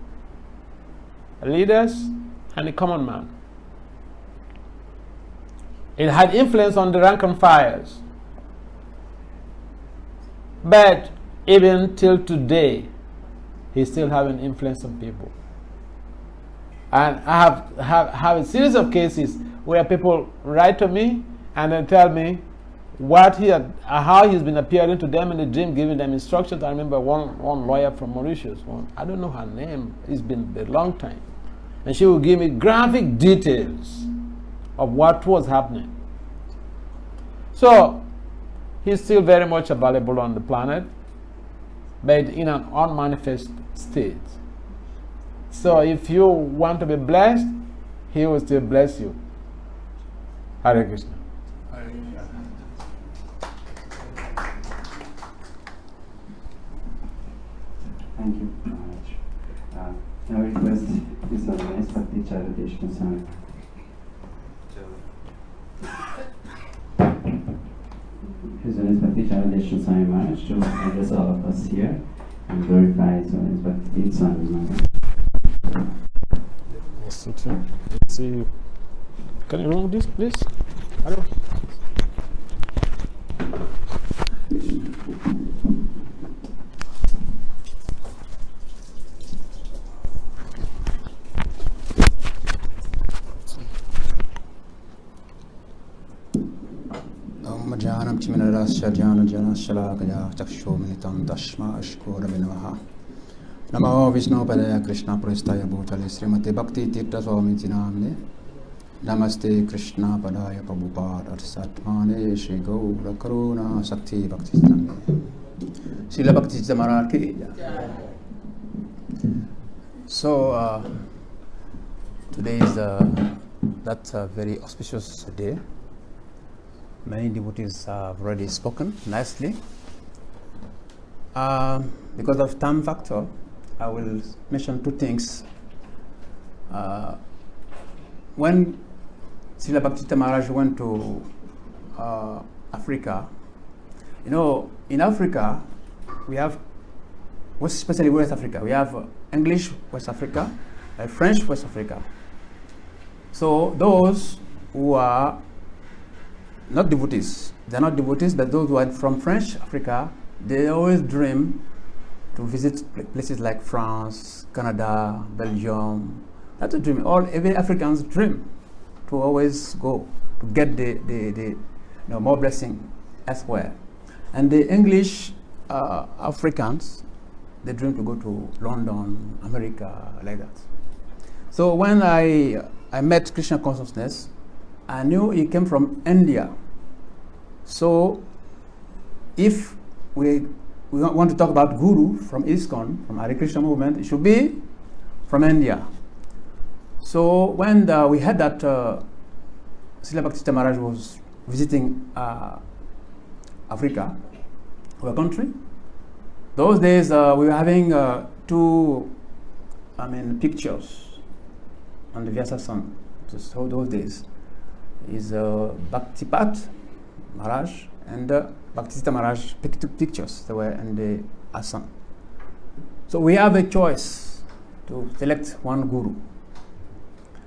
leaders, and the common man. It had influence on the rank and files. But even till today, he's still having influence on people. And I have a series of cases where people write to me and then tell me how he's been appearing to them in the dream, giving them instructions. I remember one lawyer from Mauritius, I don't know her name, it's been a long time. And she would give me graphic details of what was happening. So he's still very much available on the planet, but in an unmanifest state. So if you want to be blessed, he will still bless you. Hare Krishna. Thank you, Maharaj. Now request His Holiness Bhakti Tirtha Swami. His Holiness Bhakti Tirtha Swami Maharaj to address all of us here and glorify His Holiness Bhakti Tirtha Swami Maharaj. Let's see. Can you remove this, please? Hello. Janam Chiminarasya Jana Jana Shalakaya Chakshomitam Dashma Ashkoraminavaha Namo Vishnu Padaya Krishna Prastaya Bhutale Srimati Bhakti Tirtha Swami Namne Namaste Krishna Padaya Prabhupada Satmane Shri Gaura Karuna Sakti Bhakti Siddhanta Srila Bhakti Siddhanta Maharaj Ki Jai. So today is that's a very auspicious day. Many devotees have already spoken nicely. Because of time factor, I will mention two things. When Srila Bhakti Tirtha Maharaj went to Africa, you know, in Africa, we have, especially West Africa, we have English West Africa, French West Africa. So those who are not devotees, they're not devotees, but those who are from French Africa, they always dream to visit places like France, Canada, Belgium. That's a dream. Every African's dream to always go to get the more blessing elsewhere. And the English Africans, they dream to go to London, America, like that. So when I met Krishna consciousness, I knew he came from India. So if we want to talk about Guru from ISKCON, from Hare Krishna movement, it should be from India. So when we heard that Srila Bhakti Tirtha Maharaj was visiting Africa, our country, those days we were having two pictures on the Vyasa-san. So those days is Bhaktipat Maharaj and Bhakti Tirtha Maharaj pictures. They were in the Assam. So we have a choice to select one guru.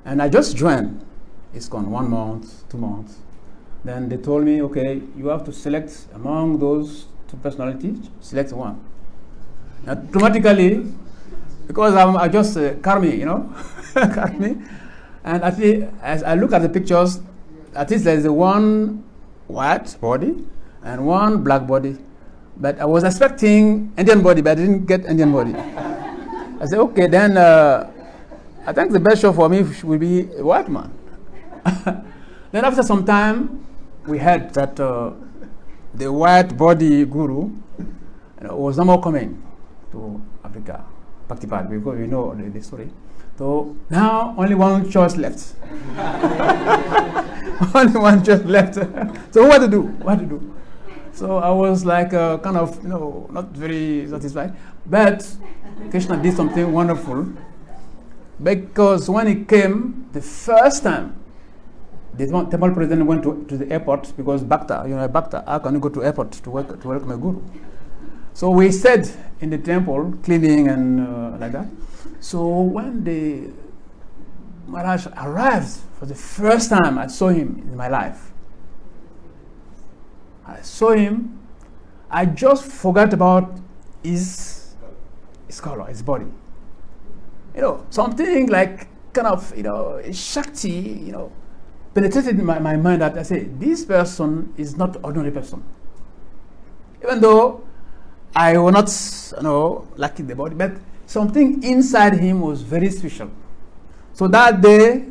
And I just joined ISKCON 1 month, 2 months. Then they told me, okay, you have to select among those two personalities, select one. Now, automatically, because I just karmi, karmi. And actually, as I look at the pictures, at least there is one white body and one black body. But I was expecting Indian body, but I didn't get Indian body. I said, okay, then I think the best show for me will be a white man. Then after some time, we heard that the white body guru was no more coming to Africa, Bhaktipat, because we know the story. So now only one choice left. Only one choice left. So what to do? What to do? So I was like kind of not very satisfied. But Krishna did something wonderful, because when he came the first time, the temple president went to the airport, because Bhakta, Bhakta, how can you go to airport to welcome a guru? So we stayed in the temple, cleaning and like that. So when the Maharaj arrived for the first time, I saw him in my life. I saw him. I just forgot about his color, his body. Something like kind of Shakti, penetrated in my mind, that I say, this person is not ordinary person. Even though I was not, lacking the body, but something inside him was very special. So that day,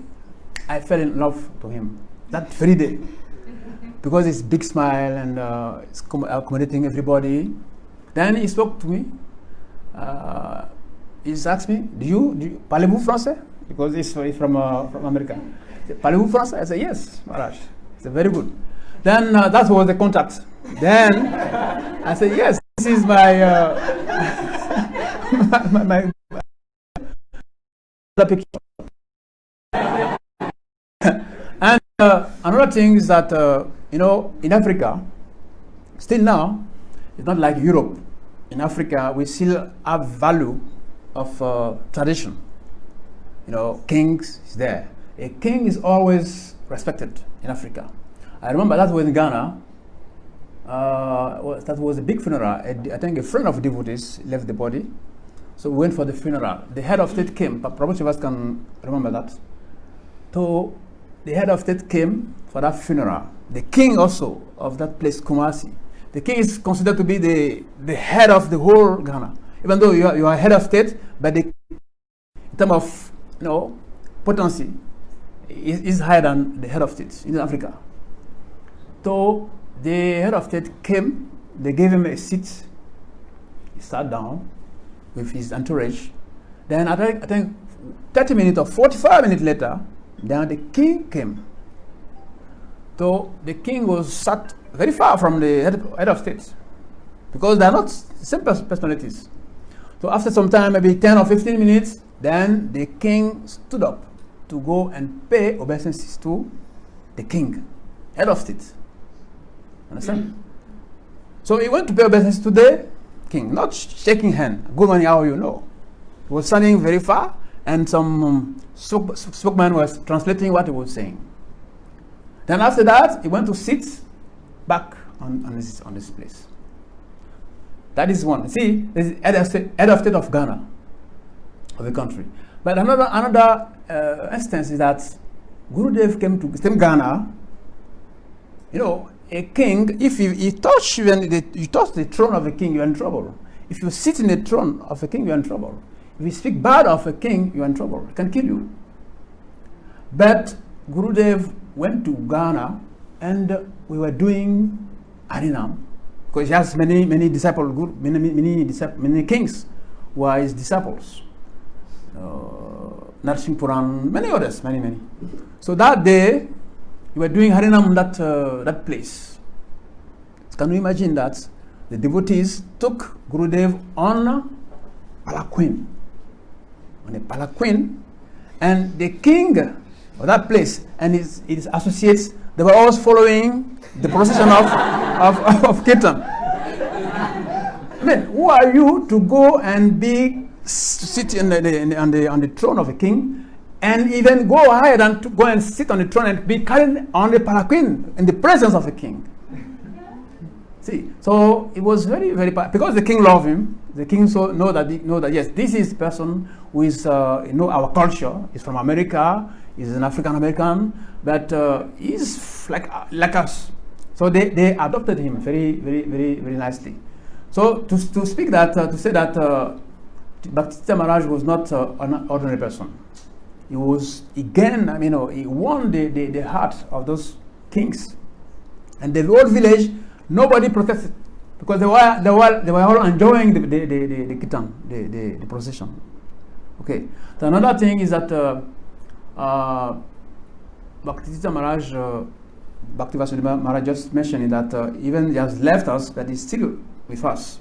I fell in love to him. That very day, because his big smile and he's accommodating everybody. Then he spoke to me. He asked me, "Do you parlez-vous français?" Because he's from America. Parlez-vous français? I said, "Yes, Maharaj." He said, "Very good." Then that was the contact. Then I said, yes, this is my my picture. And another thing is that in Africa, still now, it's not like Europe. In Africa, we still have value of tradition. Kings is there. A king is always respected in Africa. I remember that was in Ghana. That was a big funeral. I think a friend of devotees left the body. So we went for the funeral. The head of state came. Probably of us can remember that. So the head of state came for that funeral. The king also of that place, Kumasi. The king is considered to be the head of the whole Ghana. Even though you are head of state, but in terms of potency, is higher than the head of state in Africa. So the head of state came. They gave him a seat. He sat down with his entourage. Then I think 30 minutes or 45 minutes later, then the king came. So the king was sat very far from the head of state because they are not the same personalities. So after some time, maybe 10 or 15 minutes, then the king stood up to go and pay obeisances to the king, head of state. Understand? So he went to pay obeisances to the king, not shaking hand. Good morning, how you know? He was standing very far, and some spokesman was translating what he was saying. Then after that, he went to sit back on this place. That is one. See, this is head of state of Ghana, of the country. But another instance is that Gurudev came to Ghana. A king, if you touch the throne of a king, you're in trouble. If you sit in the throne of a king, you're in trouble. If you speak bad of a king, you're in trouble. It can kill you. But Gurudev went to Ghana, and we were doing Harinam, because he has many disciples, many kings who are his disciples. Narsingh Puran, many others, many. So that day, we were doing Harinam that place. Can you imagine that? The devotees took Gurudev on palanquin, and the king of that place and his associates, they were always following the procession of Kirtan. I mean, who are you to go and sit on the throne of a king, and even go ahead and to go and sit on the throne and be carried on the palanquin in the presence of the king? See, so it was very, very because the king loved him. The king know that yes, this is person who is our culture. He's from America. He's an African American, but he's like us. So they adopted him very, very, very, very nicely. So to say that Bhakti Tirtha Maharaj was not an ordinary person. He won the heart of those kings, and the whole village, nobody protested because they were all enjoying the kirtan, the procession. Okay. So another thing is that Bhakti Tirtha Maharaj, Bhakti Vasudeva Maharaj just mentioned that even he has left us, but he's still with us.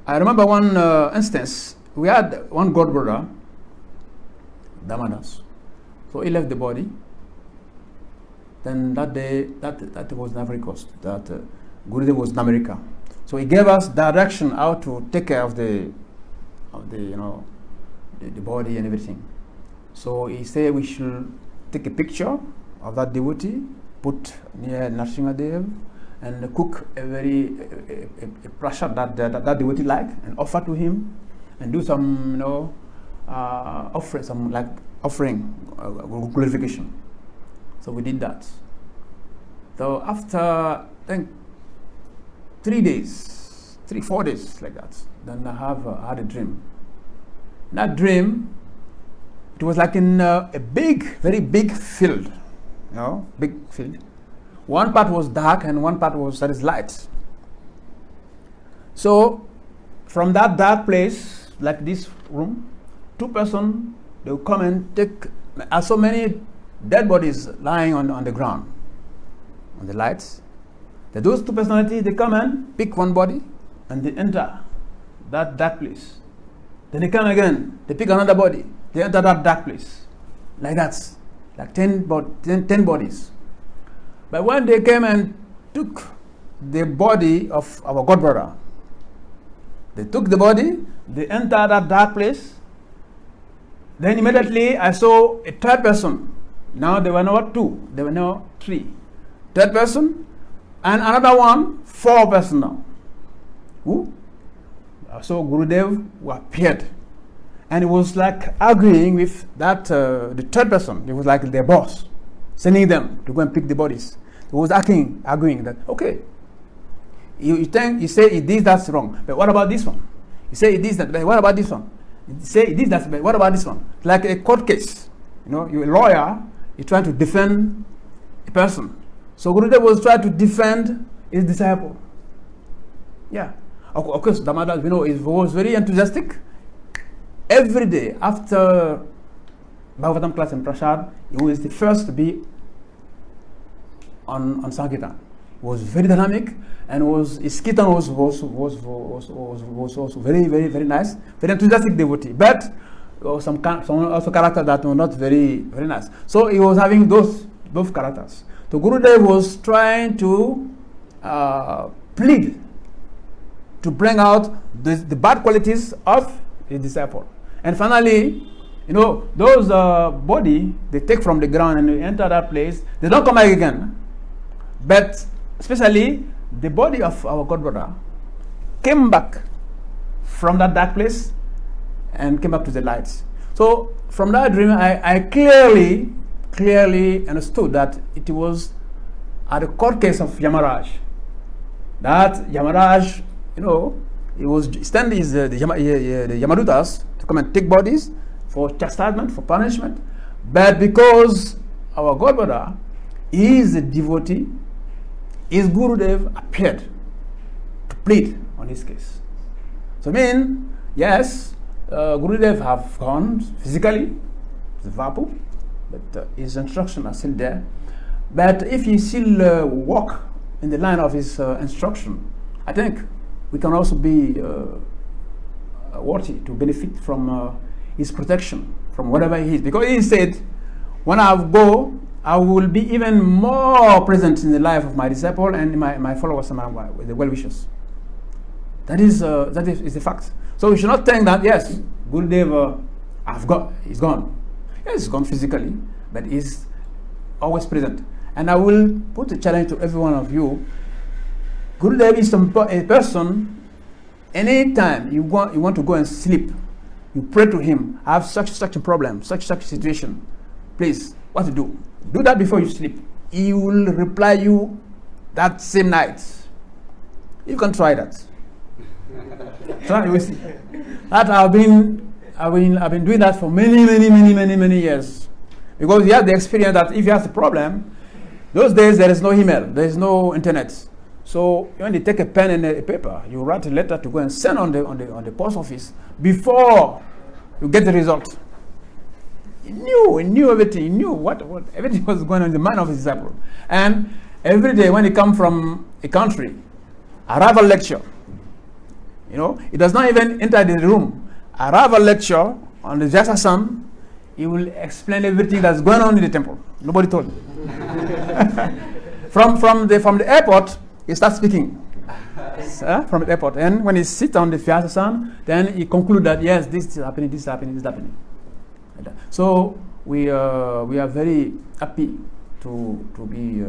I remember one instance. We had one god brother, Damodara. So he left the body. Then that day, that was in Ivory Coast. That Gurudev was in America. So he gave us direction how to take care of the body and everything. So he said we should take a picture of that devotee, put near Nrsimhadev, and cook a prasad that devotee like, and offer to him, and do some offering glorification. So we did that. So after I think 4 days like that, then I had a dream. In that dream, it was like in a very big field, big field. One part was dark and one part was light. So from that dark place, like this room, 2 persons, they will come and take so many dead bodies lying on the ground, on the lights. that those two personalities, they come and pick one body and they enter that dark place. Then they come again, they pick another body, they enter that dark place. Like that. Like 10 bodies. But when they came and took the body of our God brother, they took the body, they entered that dark place. Then immediately I saw a third person. Now there were not two, there were now three. Third person and another one, 4 persons now. Who? So Gurudev appeared. And he was like arguing with that, the third person. He was like their boss, sending them to go and pick the bodies. He was arguing that, okay, you say this, that's wrong, but what about this one? You say this, that, but what about this one? You say this, that's, but what about this one? Like a court case. You know, you're a lawyer, you're trying to defend a person. So Gurudev was trying to defend his disciple. Yeah. Of course, Damodara, was very enthusiastic. Every day after Bhagavatam class in Prashad, he was the first to be on Sankirtan. He was very dynamic, and his kirtan was very, very, very nice, very enthusiastic devotee. But some also characters that were not very, very nice. So he was having both characters. So Gurudev was trying to plead to bring out the bad qualities of his disciple. And finally, those body they take from the ground and they enter that place, they don't come back again. But especially the body of our God brother came back from that dark place and came back to the light. So from that dream, I clearly understood that it was at the court case of Yamaraj. That Yamaraj, he was sending the Yamadutas to come and take bodies for chastisement, for punishment. But because our God brother is a devotee, his Gurudev appeared to plead on his case. So yes, Gurudev have gone physically to the Vapu, but his instructions are still there. But if he still walk in the line of his instruction, I think we can also be worthy to benefit from his protection, from whatever he is. Because he said, when I go, I will be even more present in the life of my disciple and my followers and the well-wishers. That is a fact. So we should not think that, yes, Gurudev he's gone. Yes, he's gone physically, but he's always present. And I will put a challenge to every one of you. Gurudev is a person, anytime you want to go and sleep, you pray to him, I have such a problem, such a situation. Please, what to do? Do that before you sleep. He will reply you that same night. You can try that. Try, you will see. That I've been doing that for many years. Because you have the experience that if you have a problem, those days there is no email, there is no internet. So when you take a pen and a paper, you write a letter to go and send on the post office before you get the result. He knew everything. He knew what everything was going on in the mind of his disciple. And every day when he comes from a country, arrival lecture, he does not even enter the room. Arrival lecture on the Jasa Sun, he will explain everything that's going on in the temple. Nobody told him. From the airport, he starts speaking. From the airport. And when he sits on the Jasa Sun, then he concludes that yes, this is happening, this is happening, this is happening. So we are very happy to be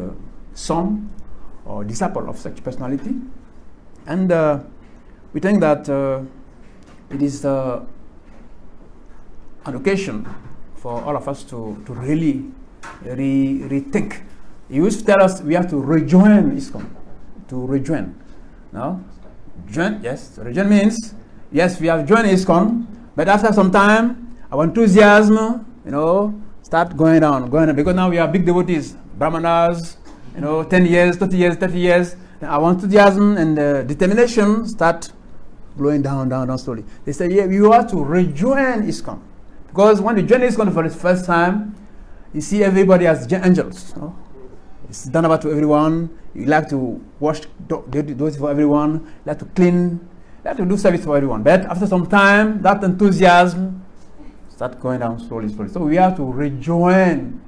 son or disciple of such personality, and we think that it is an occasion for all of us to really rethink. He used to tell us we have to rejoin ISKCON, to rejoin. No, join, yes. Rejoin means yes, we have joined ISKCON, but after some time, our enthusiasm, start going down, because now we are big devotees, brahmanas, 10 years, 20 years, 30 years. Our enthusiasm and determination start blowing down slowly. They say, yeah, you have to rejoin ISKCON. Because when you join ISKCON for the first time, you see everybody as angels. You it's done about to everyone. You like to wash those for everyone. You like to clean. You like to do service for everyone. But after some time, that enthusiasm start going down slowly. So we have to rejoin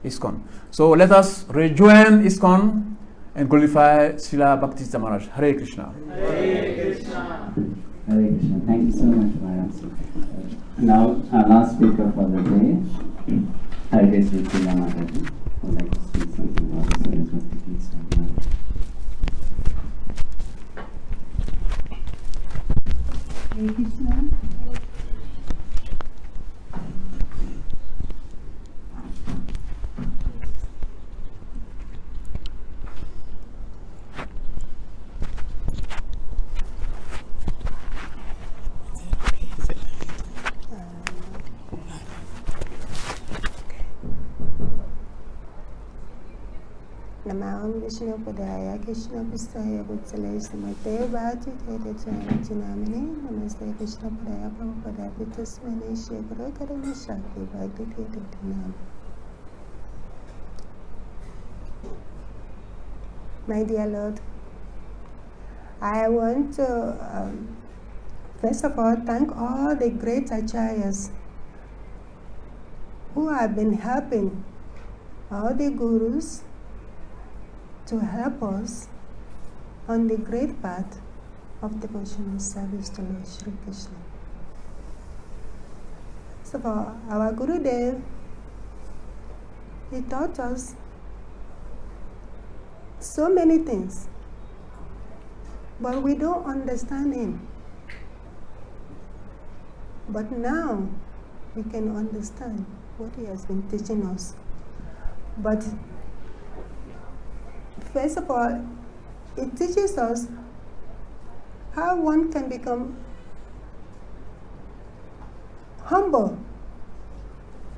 ISKCON. So let us rejoin ISKCON and glorify Srila Bhakti Tirtha Maharaj. Hare Krishna. Hare Krishna. Hare Krishna. Thank you so much, Maharaj. Now, our last speaker for the day, Hare Krishna Maharaja. I would like to speak something about the service of the King. Hare Krishna. Namaham Vishnu Padaya Krishna Pistaya Bhutsalaya Samate Bhakti Tirtha Swami Chinamini Namaste Krishna Padaya Prabhupada Vitasmani Shekara Karana Shakti Bhakti Tirtha Swami. My dear Lord, I want to first of all thank all the great acharyas who have been helping all the gurus to help us on the great path of devotional service to Lord Shri Krishna. So for our Gurudev, he taught us so many things, but we don't understand him. But now we can understand what he has been teaching us. But first of all, it teaches us how one can become humble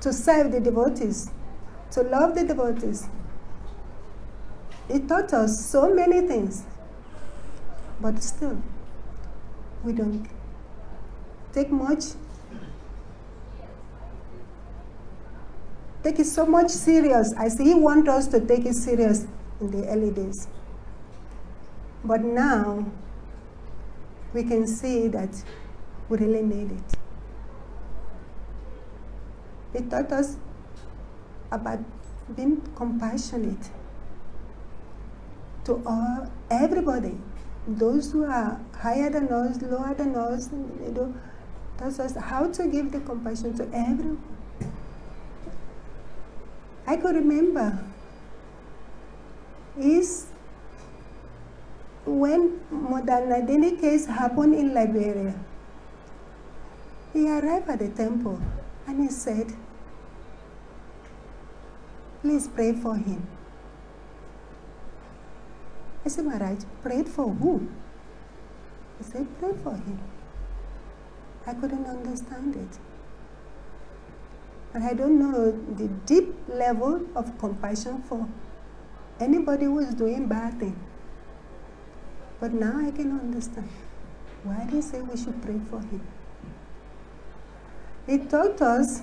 to serve the devotees, to love the devotees. It taught us so many things, but still, we don't take it so much serious as he wants us to take it serious in the early days. But now, we can see that we really need it. It taught us about being compassionate to everybody, those who are higher than us, lower than us, tells us how to give the compassion to everyone. I could remember is when Modernadini case happened in Liberia. He arrived at the temple and he said, please pray for him. I said, Maharaj, prayed for who? He said, pray for him. I couldn't understand it. But I don't know the deep level of compassion for anybody who is doing bad thing. But now I can understand. Why did he say we should pray for him? He taught us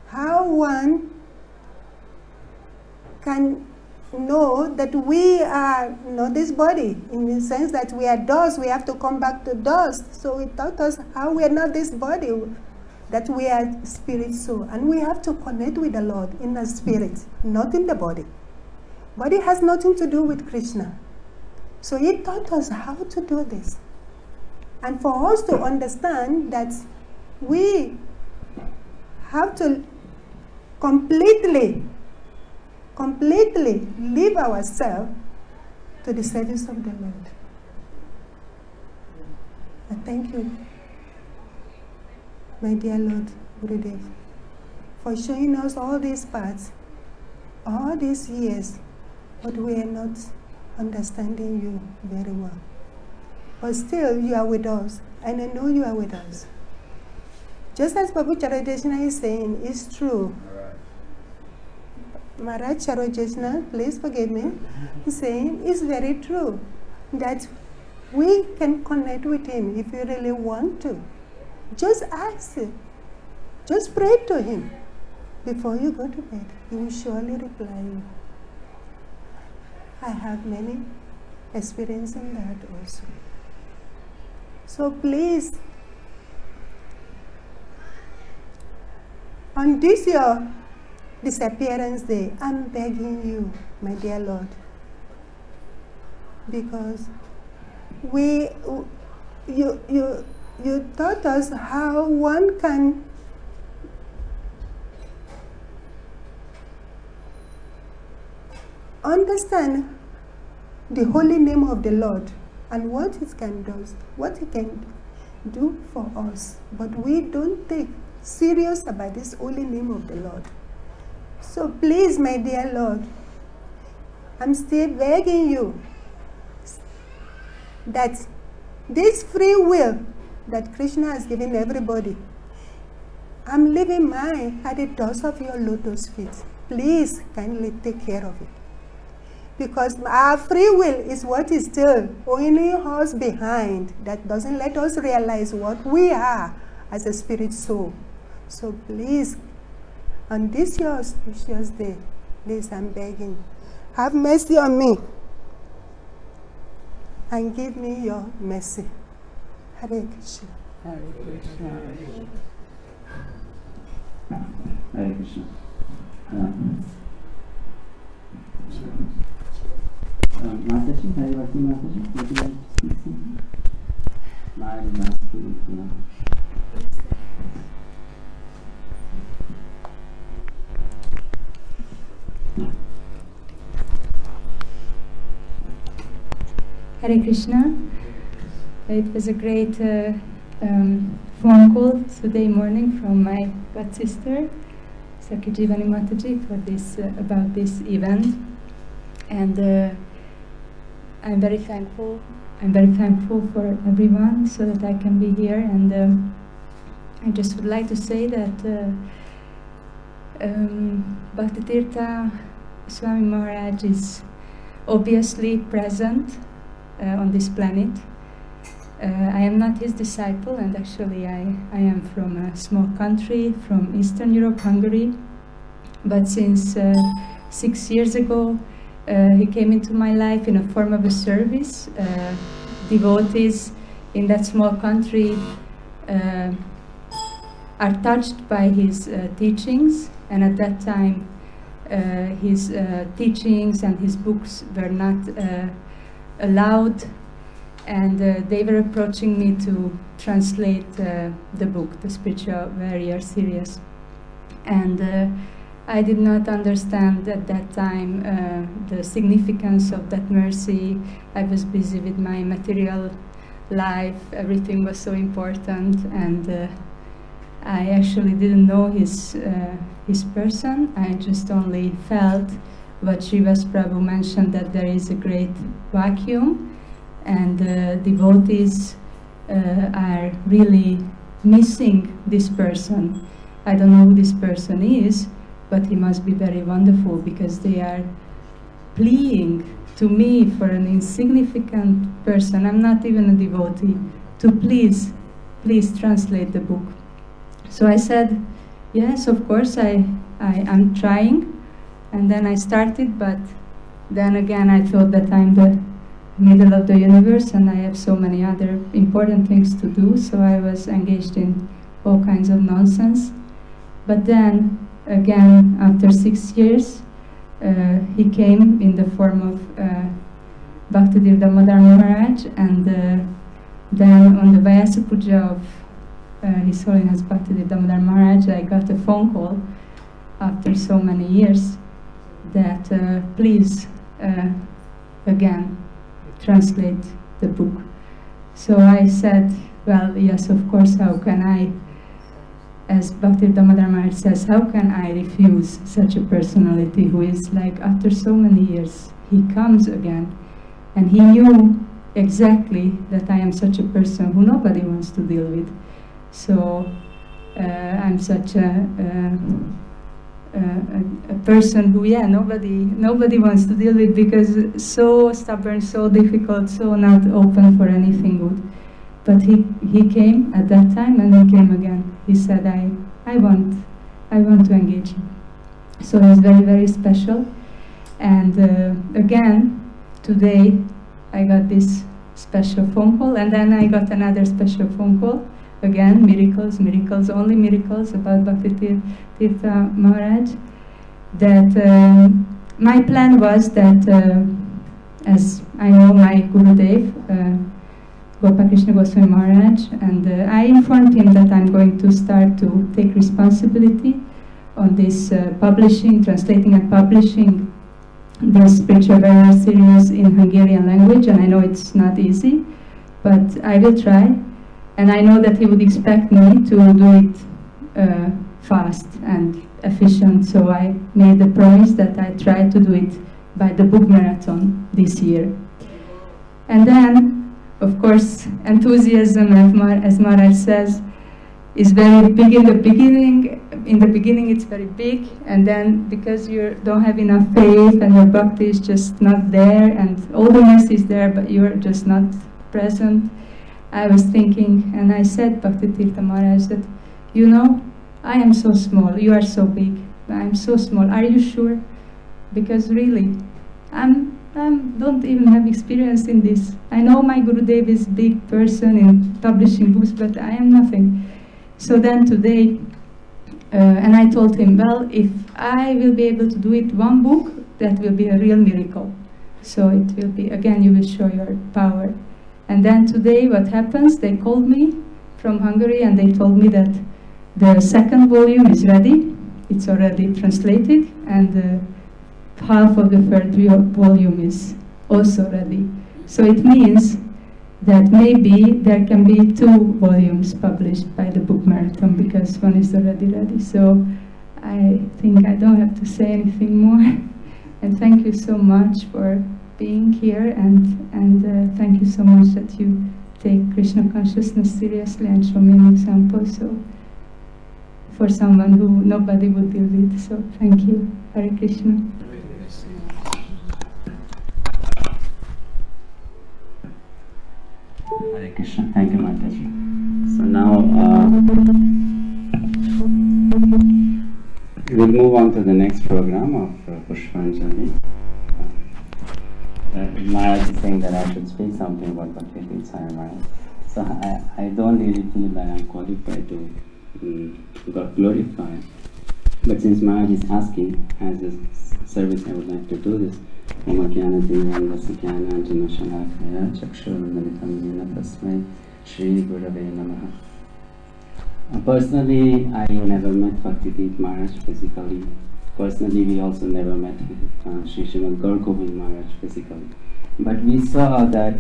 how one can know that we are not this body, in the sense that we are dust, we have to come back to dust. So he taught us how we are not this body, that we are spirit soul. And we have to connect with the Lord in the spirit, not in the body. Body has nothing to do with Krishna. So he taught us how to do this. And for us to understand that we have to completely leave ourselves to the service of the Lord. I thank you, my dear Lord Gurudev, for showing us all these paths, all these years, but we are not understanding you very well. But still, you are with us, and I know you are with us. Just as Prabhu Charadeshna is saying, it's true. Maharaj Charadeshna, please forgive me, is saying it's very true that we can connect with him if you really want to. Just ask him. Just pray to him. Before you go to bed, he will surely reply you. I have many experience in that also. So please, on this your disappearance day, I'm begging you, my dear Lord, because you taught us how one can understand the holy name of the Lord and what it can do for us, but we don't take serious about this holy name of the Lord. So please, my dear Lord, I'm still begging you that this free will that Krishna has given everybody, I'm leaving mine at the dust of your lotus feet. Please kindly take care of it. Because our free will is what is still holding us behind, that doesn't let us realize what we are as a spirit soul. So please, on this your auspicious day, please, I'm begging, have mercy on me and give me your mercy. Hare Krishna. Hare Krishna. Hare Krishna. Mataji, Hare Bhakti Mataji, would you like to speak something? Hare Krishna. It was a great phone call today morning from my god sister, Sakijivani Mataji, for this about this event, and I'm very thankful. I'm very thankful for everyone so that I can be here, and I just would like to say that Bhakti Tirtha Swami Maharaj is obviously present on this planet. I am not his disciple, and actually I am from a small country, from Eastern Europe, Hungary. But since 6 years ago, he came into my life in a form of a service. Devotees in that small country are touched by his teachings, and at that time his teachings and his books were not allowed, and they were approaching me to translate the book, The Spiritual Warrior Series. And I did not understand at that time the significance of that mercy. I was busy with my material life, everything was so important, and I actually didn't know his person. I just only felt what Srivas Prabhu mentioned, that there is a great vacuum, and devotees are really missing this person. I don't know who this person is, but he must be very wonderful, because they are pleading to me for an insignificant person. I'm not even a devotee, to please translate the book. So I said, yes, of course, I'm trying. And then I started, but then again I thought that I'm the middle of the universe and I have so many other important things to do, so I was engaged in all kinds of nonsense. But then again, after 6 years, he came in the form of Bhakti Damodara Maharaj, and then on the Vyasa Puja of His Holiness Bhakti Damodara Maharaj, I got a phone call after so many years that please again translate the book. So I said, well, yes, of course, how can I, as Bhakti Damodara Maharaj says, how can I refuse such a personality who is like, after so many years, he comes again, and he knew exactly that I am such a person who nobody wants to deal with. So I'm such a person who, nobody wants to deal with, because so stubborn, so difficult, so not open for anything good. But he came at that time, and he came again. He said, I want to engage him. So he's very, very special. And again, today I got this special phone call, and then I got another special phone call. Again, miracles, miracles, only miracles about Bhakti Tirtha Maharaj. That my plan was that, as I know my Gurudev, Gopakrishna Goswami Maharaj, and I informed him that I'm going to start to take responsibility on this publishing, translating and publishing this spiritual warrior series in Hungarian language, and I know it's not easy, but I will try. And I know that he would expect me to do it fast and efficient, so I made the promise that I try to do it by the book marathon this year. And then, of course, enthusiasm, as Maharaj says, is very big in the beginning. In the beginning it's very big, and then because you don't have enough faith and your bhakti is just not there, and all the mess is there but you're just not present, I was thinking, and I said Bhakti Tirtha Maharaj that, you know, I am so small, you are so big, I am so small, are you sure? Because really, I don't even have experience in this. I know my Gurudev is a big person in publishing books, but I am nothing. So then today, and I told him, well, if I will be able to do it one book, that will be a real miracle. So it will be, again, you will show your power. And then today, what happens, they called me from Hungary and they told me that the second volume is ready. It's already translated, and half of the third volume is also ready. So it means that maybe there can be 2 volumes published by the book marathon, because one is already ready. So I think I don't have to say anything more. And thank you so much for being here, and thank you so much that you take Krishna consciousness seriously and show me an example. So for someone who nobody would deal with. So thank you. Hare Krishna. Hare Krishna. Thank you, Mataji. So now we'll move on to the next program of Pushpanjali. Maharaj is saying that I should speak something about Bhakti Tirtha Swami Maharaj. So I don't really feel that I'm qualified to glorify. But since Maharaj is asking, as a service, I would like to do this. Personally, I never met Bhakti Tirtha Maharaj physically. Personally, we also never met Sri Srimad 𝐤𝐬𝐬 Maharaj physically. But we saw that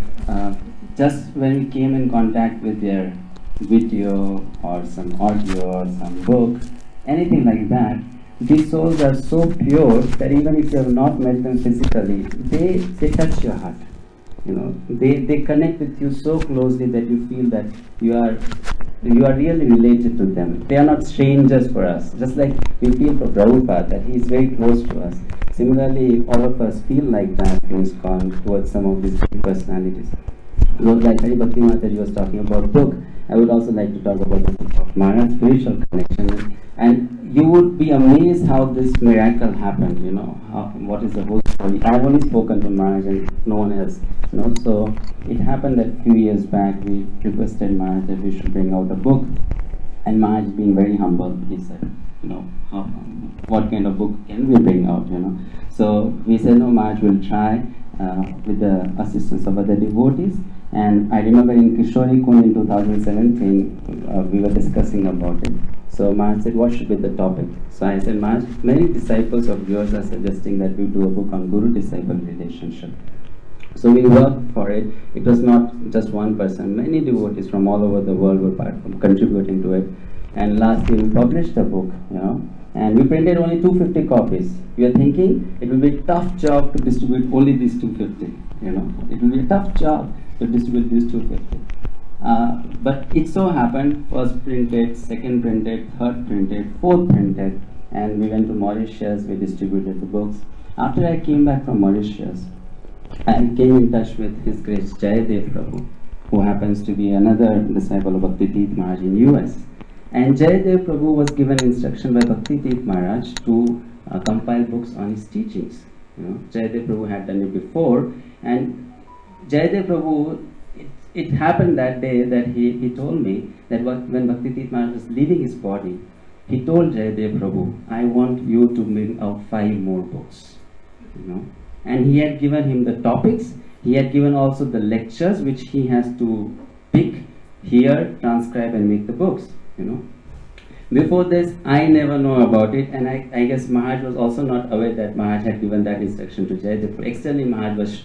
just when we came in contact with their video or some audio or some book, anything like that, these souls are so pure that even if you have not met them physically, they touch your heart. You know, they connect with you so closely that you feel that you are really related to them. They are not strangers for us. Just like we feel for Prabhupada that he is very close to us. Similarly, all of us feel like that in ISKCON towards some of these big personalities. Like Hari Bhakti Mataji was talking about book, I would also like to talk about the book of Maharaj's spiritual connection. And you would be amazed how this miracle happened, you know, what is the whole story. I have only spoken to Maharaj and no one else, you know. So it happened that a few years back we requested Maharaj that we should bring out a book, and Maharaj, being very humble, he said, you know, what kind of book can we bring out, you know. So we said, no, Maharaj will try with the assistance of other devotees. And I remember in Kishori Kund in 2017, we were discussing about it. So Maharaj said, what should be the topic? So I said, Maharaj, many disciples of yours are suggesting that we do a book on Guru-disciple relationship. So we worked for it. It was not just one person. Many devotees from all over the world were contributing to it. And last year we published the book, you know, and we printed only 250 copies. We are thinking it will be a tough job to distribute only these 250, you know. It will be a tough job to distribute these 250. But it so happened, first printed, second printed, third printed, fourth printed, and we went to Mauritius, we distributed the books. After I came back from Mauritius, I came in touch with His Grace 𝐤𝐬𝐬 Prabhu, who happens to be another disciple of Bhakti Tirtha Maharaj in US. And 𝐤𝐬𝐬 Prabhu was given instruction by Bhakti Tirtha Maharaj to compile books on his teachings. You know, Jayadev Prabhu had done it before, and Jayadev Prabhu, it happened that day that he told me that when Bhakti Tirtha Maharaj was leaving his body, he told Jayadev Prabhu, I want you to bring out 5 more books. You know, and he had given him the topics, he had given also the lectures which he has to pick, hear, transcribe and make the books, you know. Before this, I never know about it, and I guess Maharaj was also not aware that Maharaj had given that instruction to Jayadev. Externally, Maharaj was,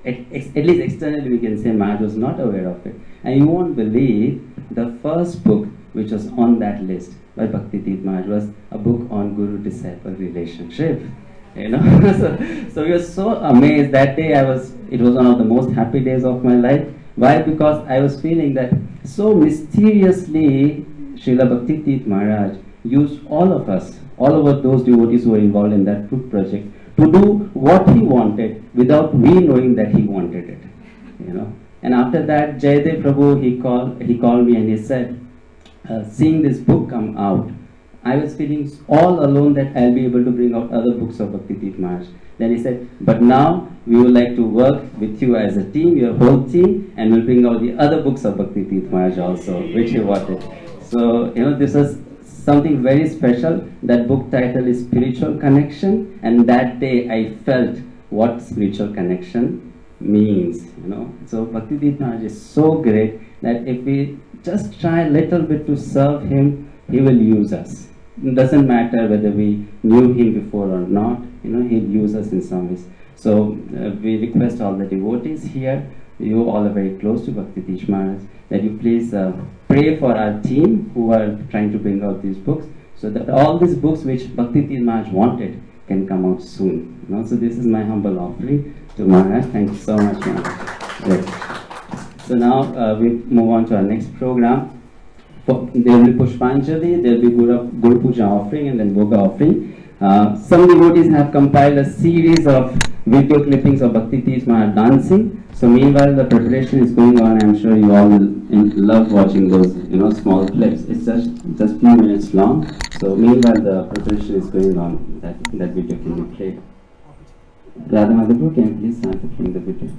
at least externally we can say Maharaj was not aware of it. And you won't believe, the first book which was on that list by Bhakti Tirtha Maharaj was a book on Guru-disciple relationship. You know, so we were so amazed that day. It was one of the most happy days of my life. Why? Because I was feeling that so mysteriously Srila Bhakti Tirtha Maharaj used all of us, all of those devotees who were involved in that book project, to do what he wanted without we knowing that he wanted it. You know. And after that, Jayadev Prabhu, he called me and he said, seeing this book come out, I was feeling all alone that I'll be able to bring out other books of Bhakti Tirtha Maharaj. Then he said, but now we would like to work with you as a team, your whole team, and we'll bring out the other books of Bhakti Tirtha Maharaj also, which he wanted. So, you know, this is something very special. That book title is Spiritual Connection, and that day I felt what spiritual connection means, you know. So Bhakti Tirtha Maharaj is so great that if we just try a little bit to serve him, he will use us. It doesn't matter whether we knew him before or not, you know, he'll use us in some ways. So we request all the devotees here, you all are very close to Bhakti Tirtha Maharaj, that you please pray for our team who are trying to bring out these books, so that all these books which Bhakti Tirtha Maharaj wanted can come out soon. You know? So this is my humble offering to Maharaj. Thank you so much, Maharaj. Great. So now we move on to our next program. There will be Pushpanjali, there will be Guru Puja offering and then Bhoga offering. Some devotees have compiled a series of video clippings of Bhakti Tirtha Maharaj dancing. So meanwhile the preparation is going on. I'm sure you all will love watching those, you know, small clips. It's just few minutes long. So meanwhile the preparation is going on. That video can be played. Radha Madhavu, can you please start playing the video?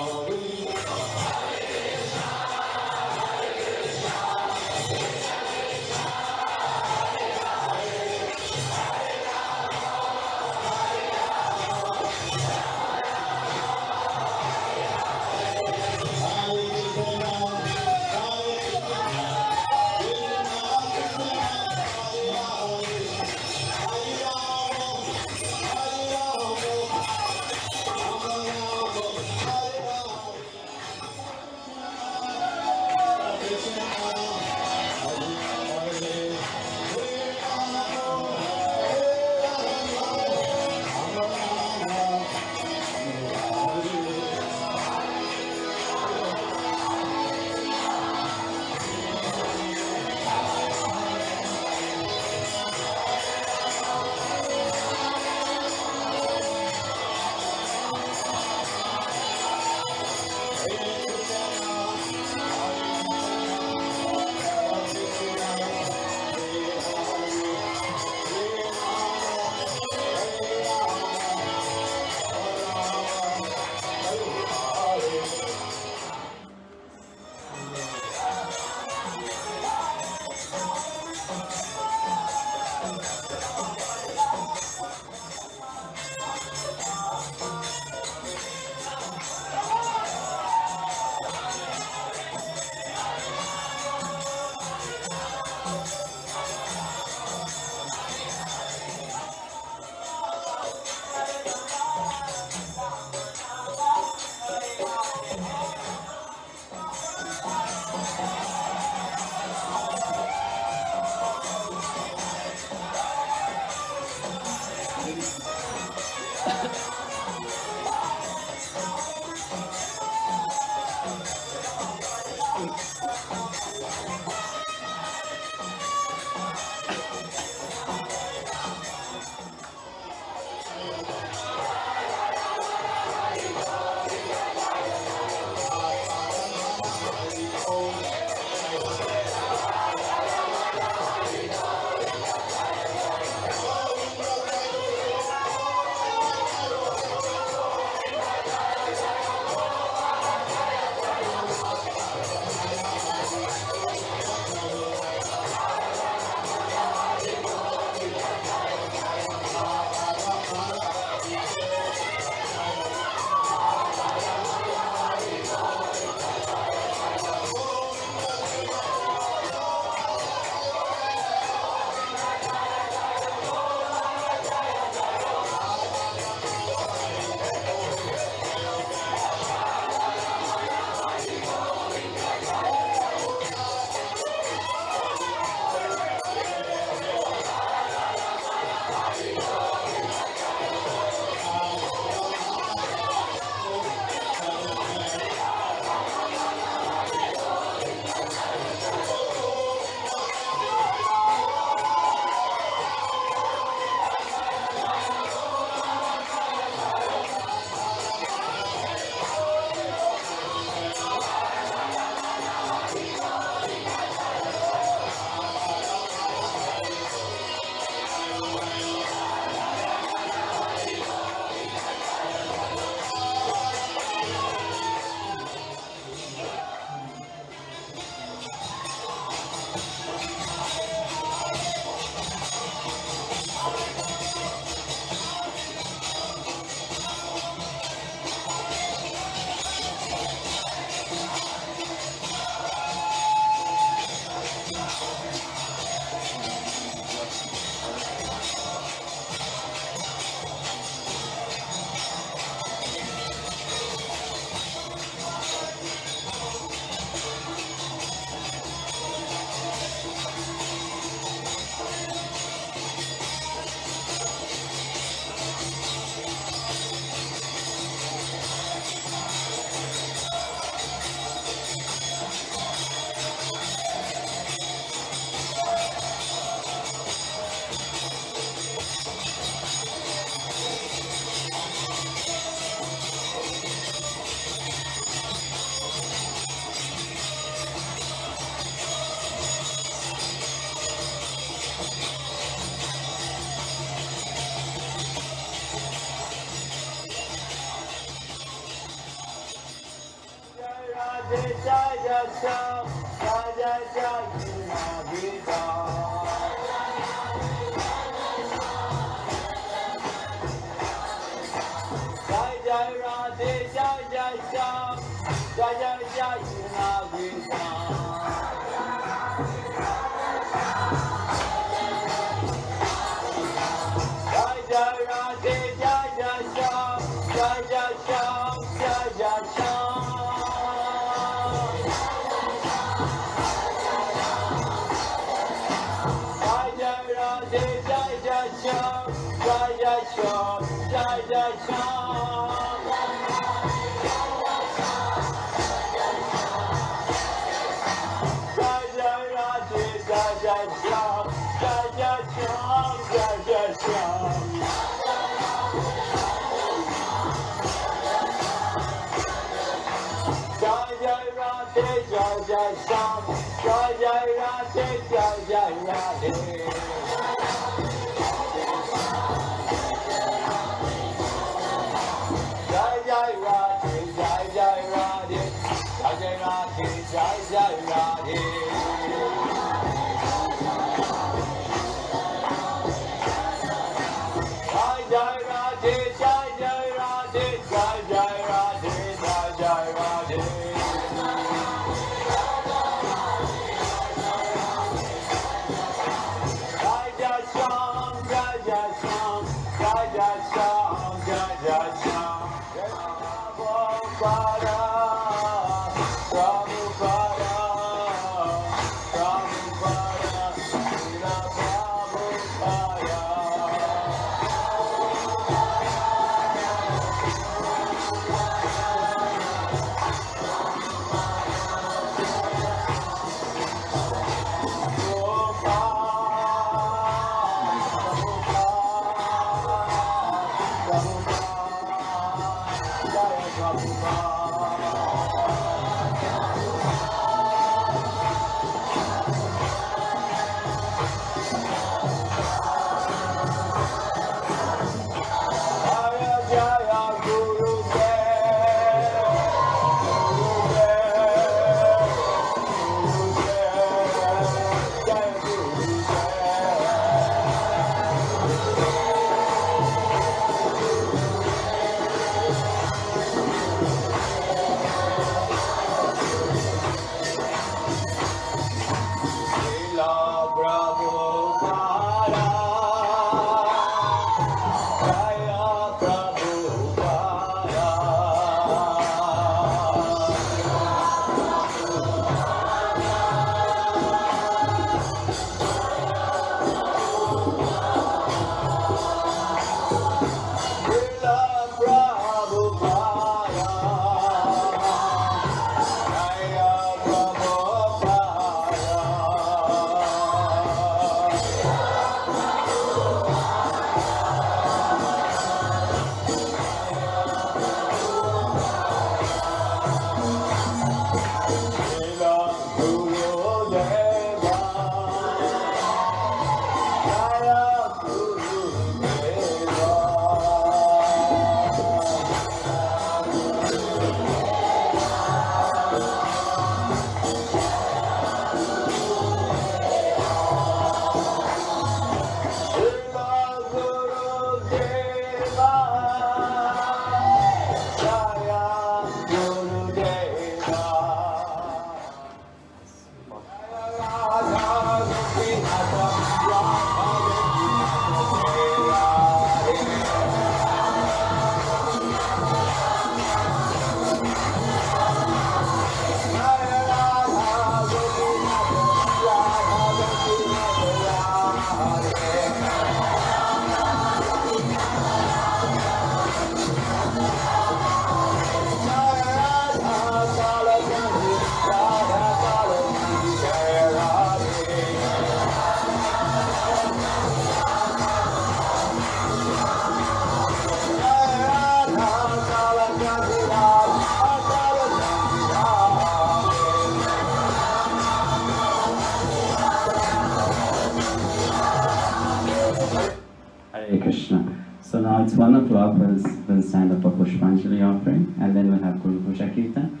So now it's 1 o'clock, we'll stand up for Pushpanjali offering, and then we'll have Guru Puja Kirtan.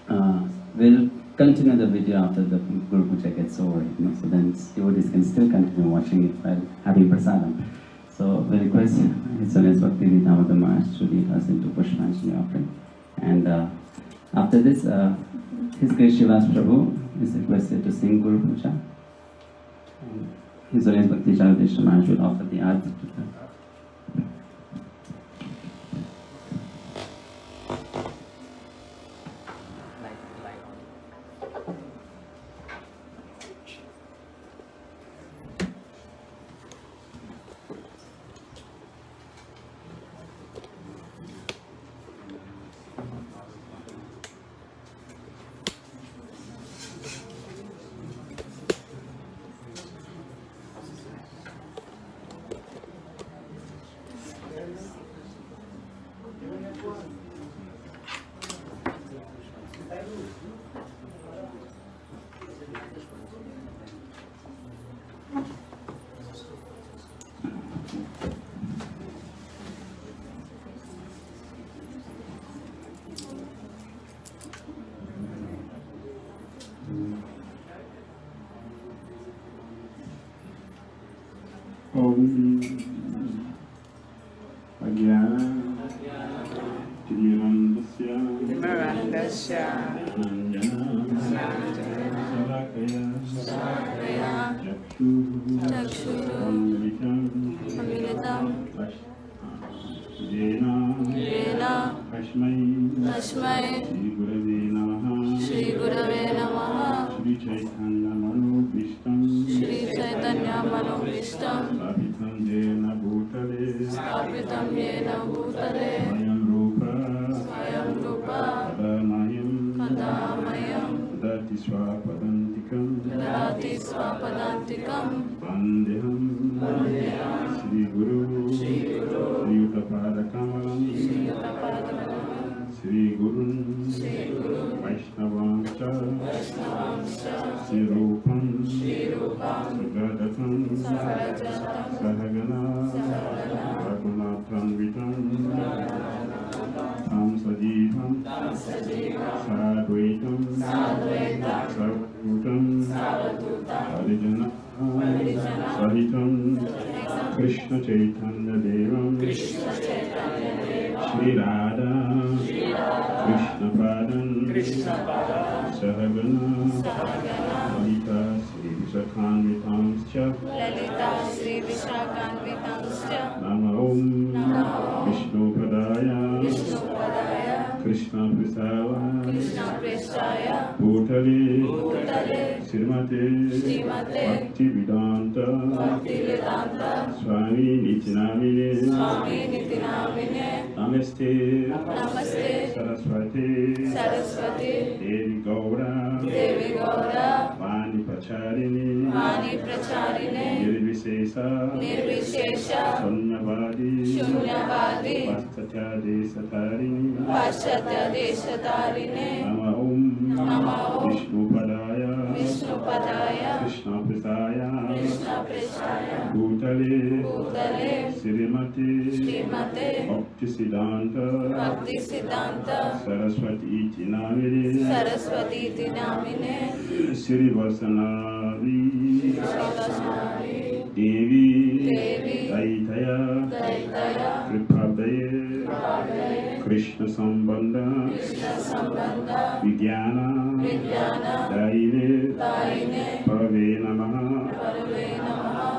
We'll continue the video after the Guru Puja gets over, so then devotees can still continue watching it while having prasadam. So we request His Holiness Bhakti Tirtha Maharaj to lead us into Pushpanjali offering. And after this, His Grace Srivas Prabhu is requested to sing Guru Puja. And His Holiness Bhakti Tirtha Maharaj will offer the arati to them. Krishna Chaitanya Devam Shri Radha Krishna Padan Sahagana Lalita Sri Vishakhanvitamscha Nama Om Vishnu Padaya Krishna Prasaya Bhutale Srimate Bhakti Vedanta Swami Nitinamine Namaste Saraswati Devi Gaura Vani Pracharini Nirvishesha Sunyavadi Paschatya Desatarini Nama Om Vishnu Padaya Krishna Prasaya Bhutale Srimate Bhakti Siddhanta Saraswati Iti Namine Sri Vasanavi Devi Daitaya Kripabdaye Krishna Sambandha Vijnana Daine Parave Namaha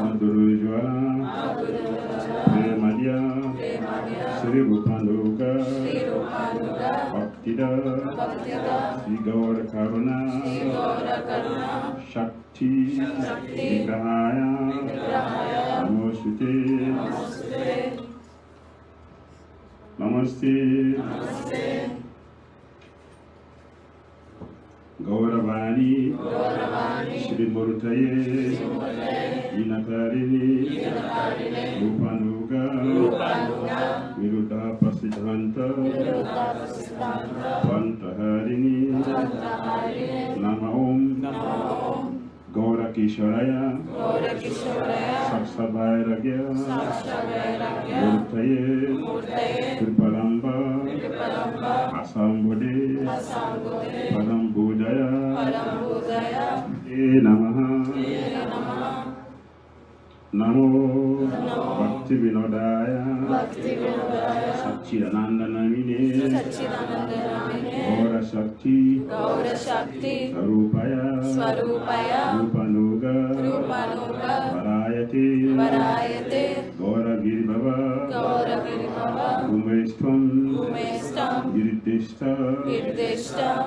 Madhurujwala Premadya Sri Rupanuga Bhaktida Sri Gaura Karuna Shakti Vigrahaya Namosute Namaste Gauravani Shri Murtaye Inakarini Rupanuga Viruddha Prasidhanta Pantaharini Nama Om Gaura Kishoraya Saksabairagya Murtaye Kripalamba Asambode Namaha. Namo Bhakti Vinodaya Satchidananda Namine Gaura Shakti Sarupaya Rupanuga Varayate Gaura Giribhava Umestvam Girideshta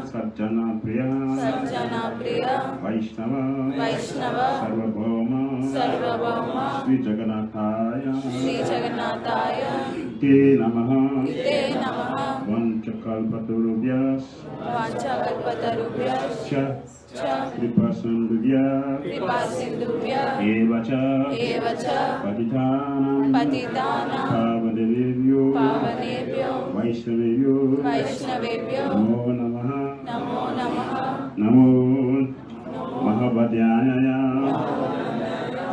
Sajjana Priya Vaishnava Sarvabhauma Sri Jagannathaya Te Namaha Vanchakalpatarubhyas Cha Kripasindubhya Evacha Patitanam Pavanebhyo Vaishnavebhyo Namo Namaha Namo Mahabhadyaya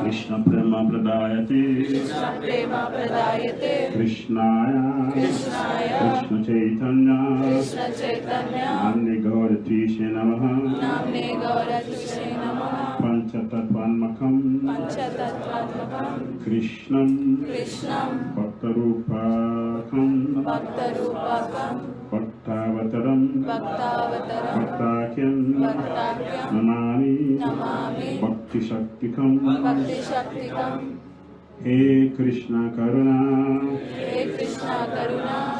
Krishna Prema Pradayate Krishnaya Krishna Chaitanya Namne Gauratishe Namaha Panchatattvanmakam Krishnam Bhaktarupakam Bhaktavataram Bhaktakyam Namami Bhakti Shaktikam He Krishna Karuna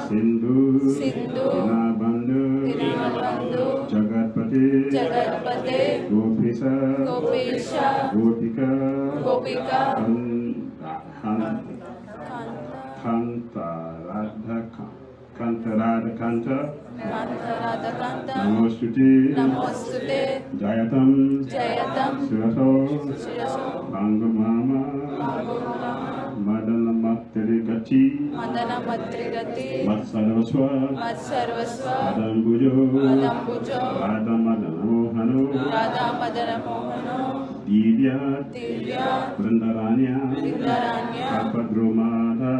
Sindhu Dinabandhu Jagatpate Gopisa Gopika Kanta Radha Namostute Jayatam Siraso Bangamama Madana Matrigati Matsarvaswa Adambujo Radha Madana Mohano Divya Vrindavan Kalpadromada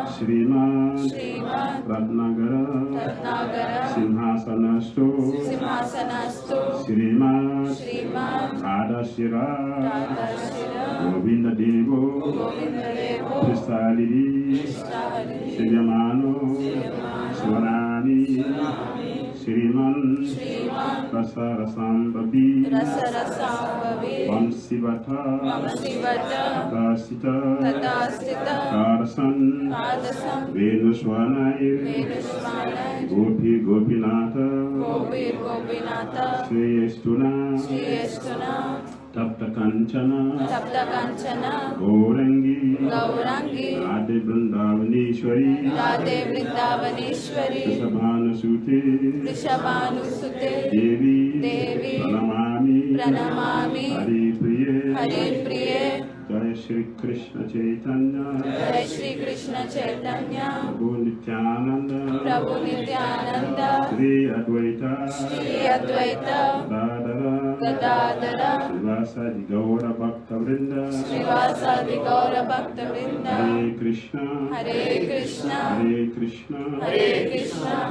Shriman Ratnagara Simhasanastu Shriman Adashira Govinda Devo Kristalidi Shivyamano Swarani Shriman Rasarasambabi Vamsivata Tatasita Karasan Venuswanayir Gopi Gopinata Shreyestuna Tapta Kanchana Gaurangi Radhe Vrindavaneshwari Vrishabhanusute Devi Pranamami Hare Priye Jai Shri Krishna Chaitanya Prabhu Nityananda Sri Advaita Gadadara Srivasadi Gaura Bhakta Vrinda Hare Krishna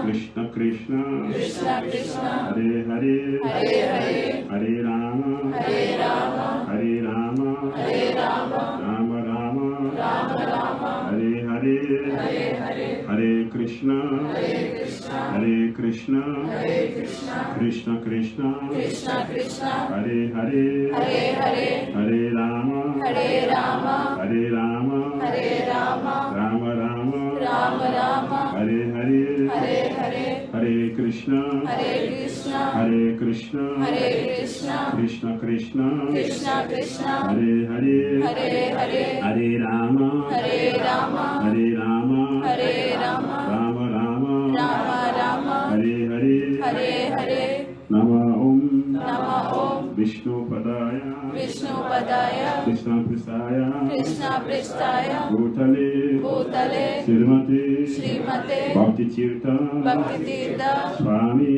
Krishna Krishna Hare Hare Hare Rama Rama Rama Hare Hare Hare Krishna Krishna Krishna Hare Hare Hare Rama Rama Rama Hare Hare Hare Krishna Krishna Krishna Hare Hare Hare Rama Rama Rama Hare Hare Nama Om Vishnu Padaya Krishna Pristaya Bhutale Srimate Bhakti Tirtha Swami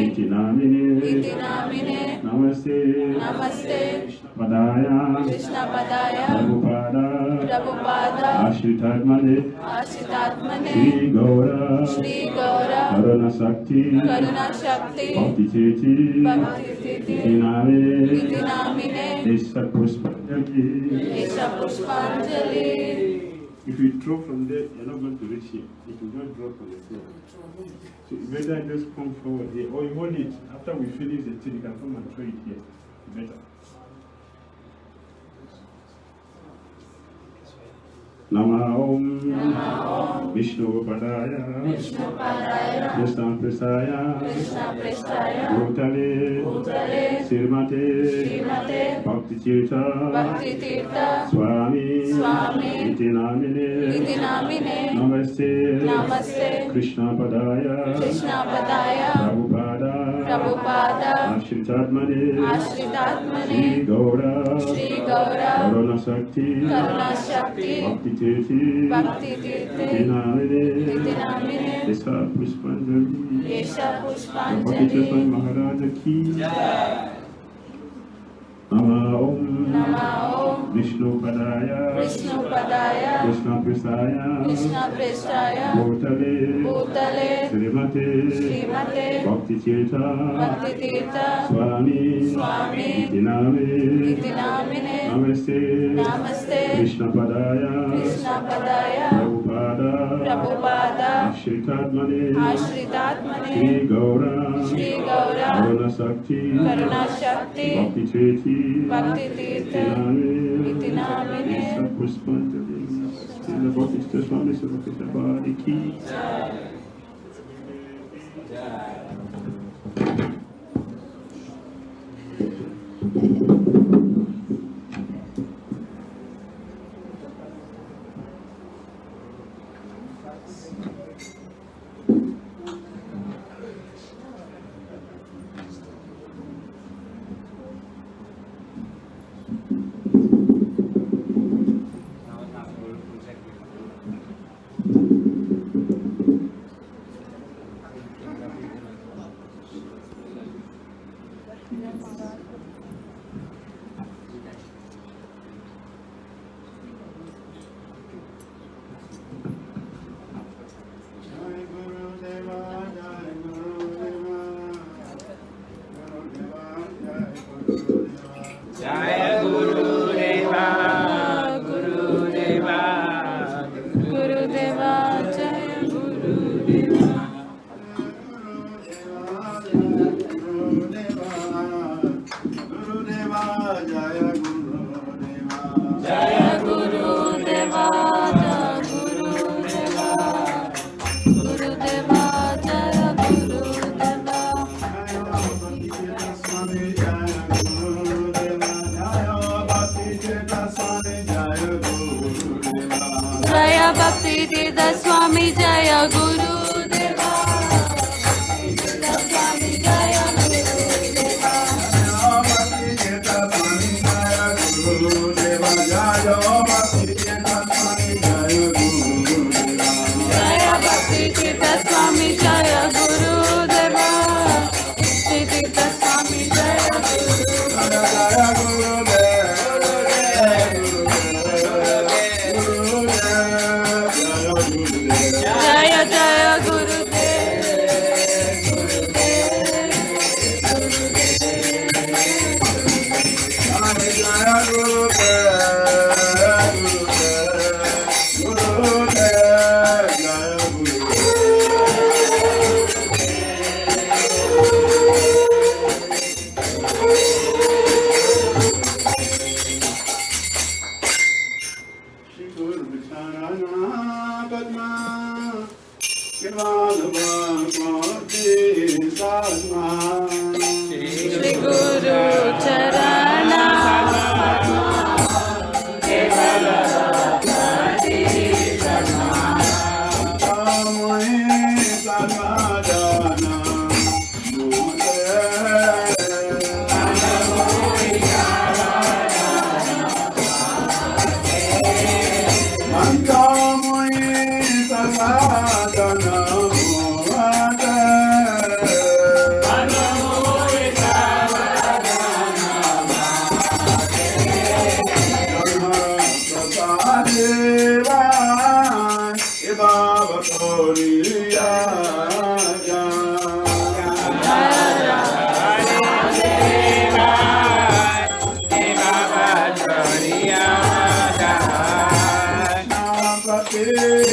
Iti Namine Namaste Padaya Prabhupada Prabhupada Ashritatmane Shri Gaura Karuna Shakti Bhakti Tirtha Dinamine Desa Pushpanjali. If you throw from there, you're not going to reach here. It will not drop on the floor. So you better just come forward here. Or you hold it. After we finish the thing, you can come and throw it here. Better. Nama Om Vishnu Padaya Krishna Prasaya Bhutale Srimate Bhakti Tirtha Swami Iti Namine Namaste Krishna Padaya Prabhupada Ashritatmane Shri Gaura Karuna Shakti Bhakti Tirtha Dinamine Desa Pushpanjali Bhakti Tirtha Swami Maharaja Ki Nama Om Vishnu Padaya Krishna Prasaya Bhutale Srimate Bhakti Tirtha Swami Iti Namine Namaste Krishna Padaya Prabhupada Ashritatmane Shri Gaura Karuna Shakti Bhakti Tirtha Dinamine Pushpanjali Bhakti Tirtha Swami Bhakti Ki. Bhakti Tirtha Swami Jaya Guru Deva. Swami Jaya Guru Deva. Bhakti Tirtha Swami Jaya Guru Deva. Jaya Bhakti Tirtha Swami Jaya Guru Deva. Jaya Bhakti Tirtha Swami Jaya Guru Deva. Bhakti Tirtha Swami Jaya Guru Deva. Jaya Jaya Guru Shri Guru Charana Bhakti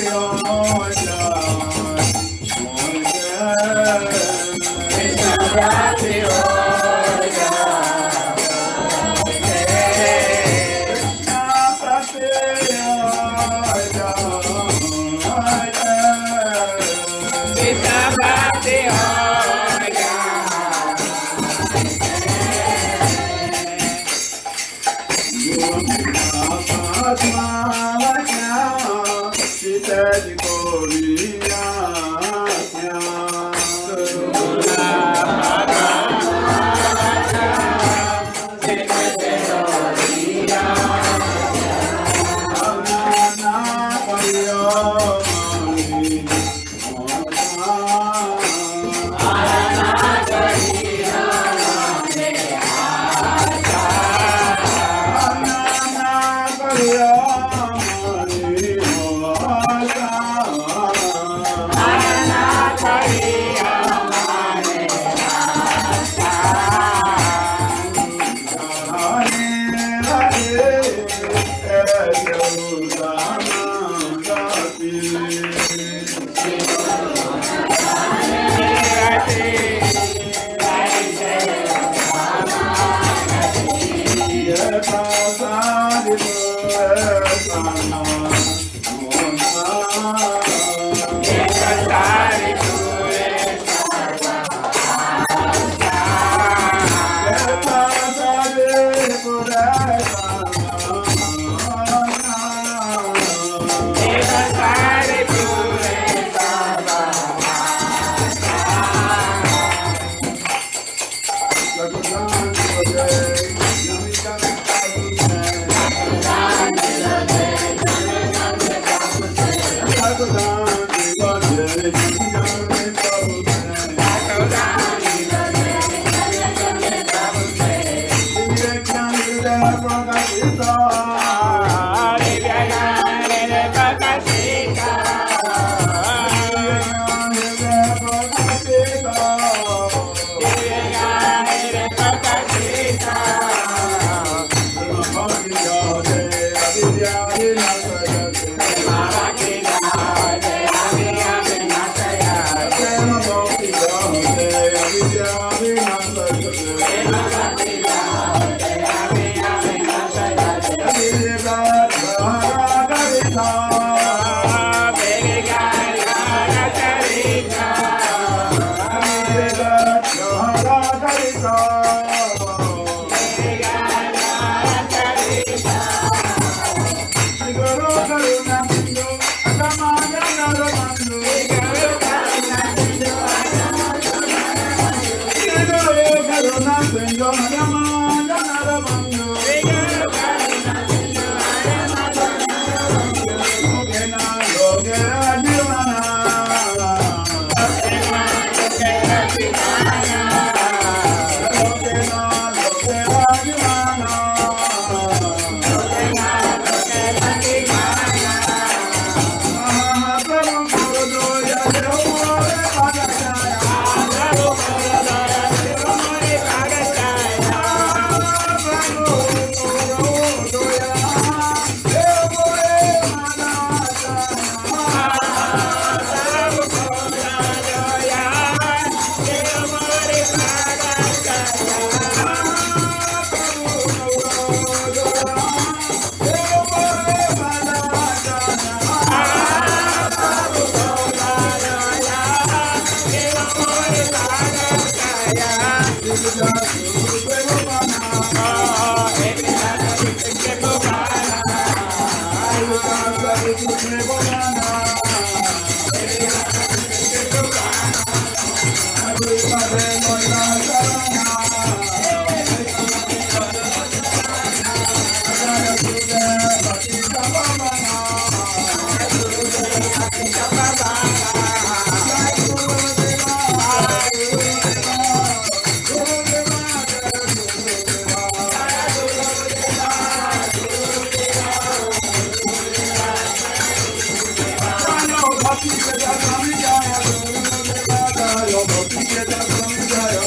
Bhakti Tirtha Swami Jaya Gurudeva Jaya Bhakti Tirtha Swami Jaya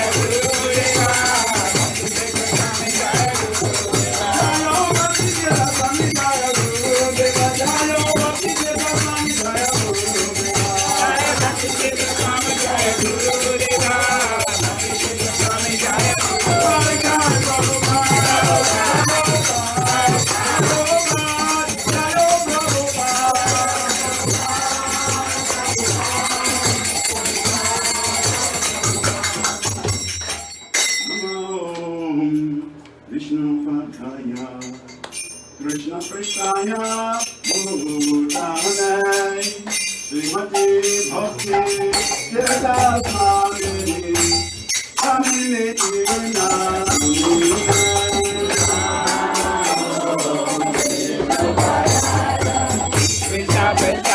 Gurudeva Jaya Bhakti Tirtha Swami Jaya Gurudeva Bhakti Tirtha Swami Jaya Gurudeva Jaya Bhakti Tirtha Swami Jaya Gurudeva Jaya Bhakti Tirtha Swami Jaya Gurudeva Jaya Bhakti Tirtha Swami Jaya Gurudeva Bhakti Tirtha Swami Jaya Krishna Krishnaya Bhutane Srimati Bhakti Tirtha Swami Amine Tiruna Krishna Krishnaya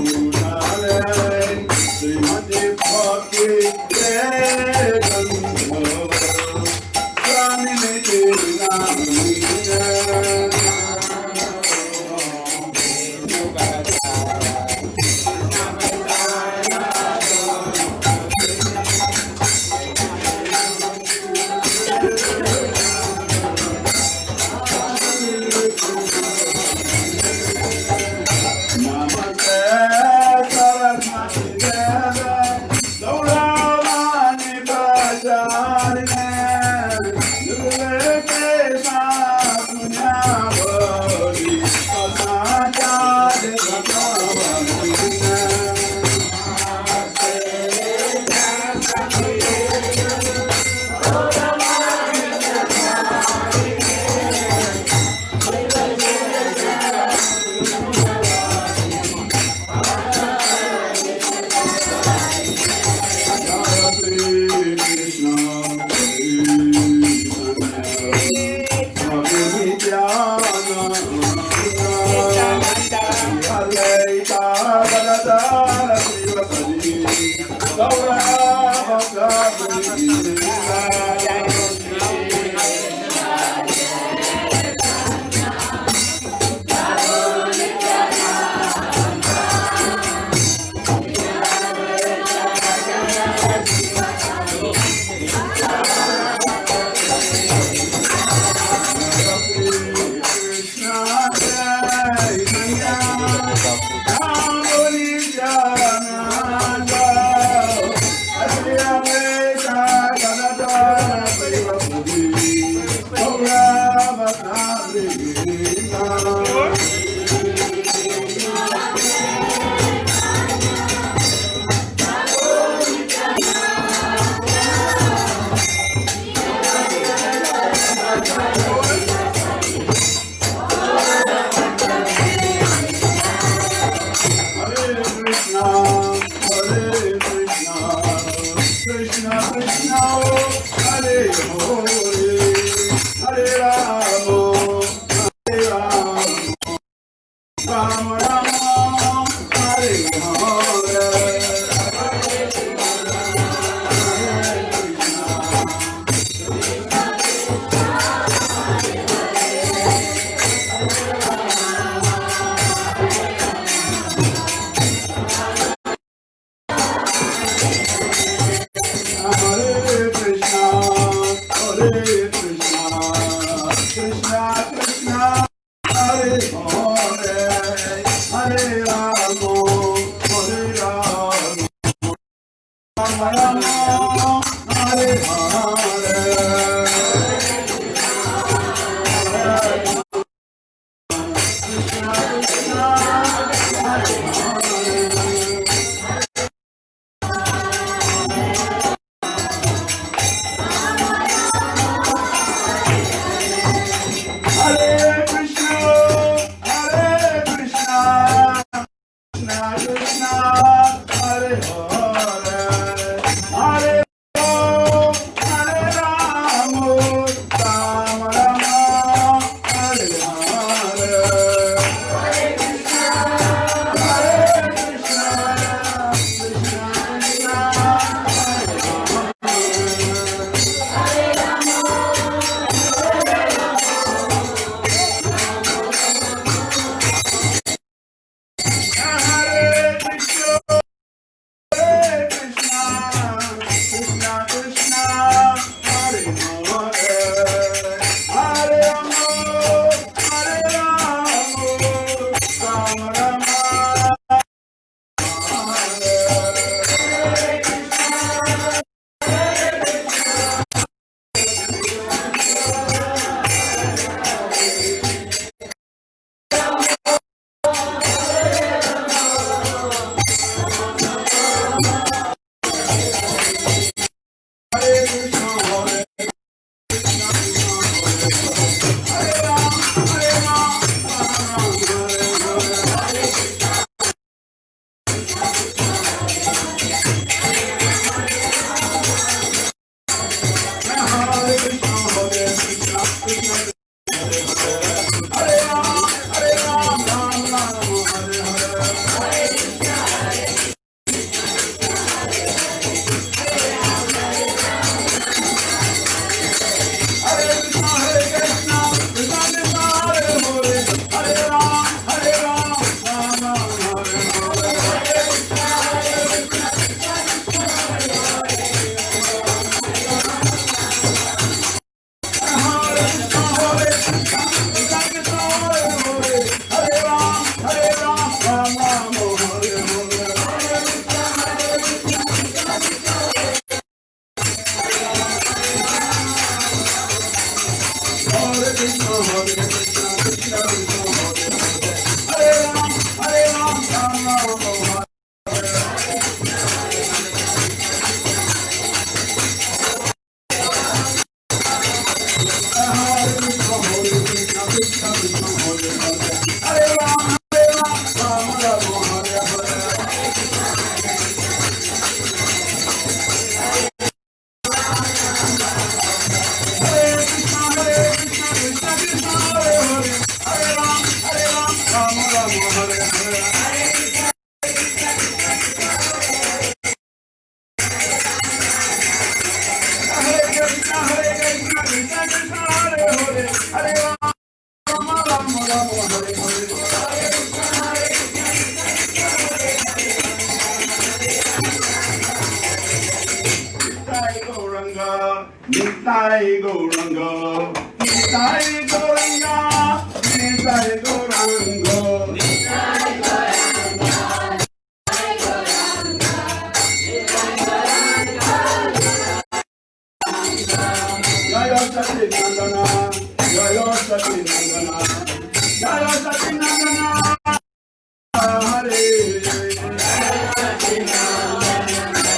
Bhutane Srimati Bhakti Krishna Nitai Gauranga, Nitai Gauranga, Nitai Gauranga, Nitai Gauranga, Nitai Gauranga, Jaya Sati Nandana, Jaya Sati Nandana, Jaya Sati Nandana, Hare Jaya Sati Nandana.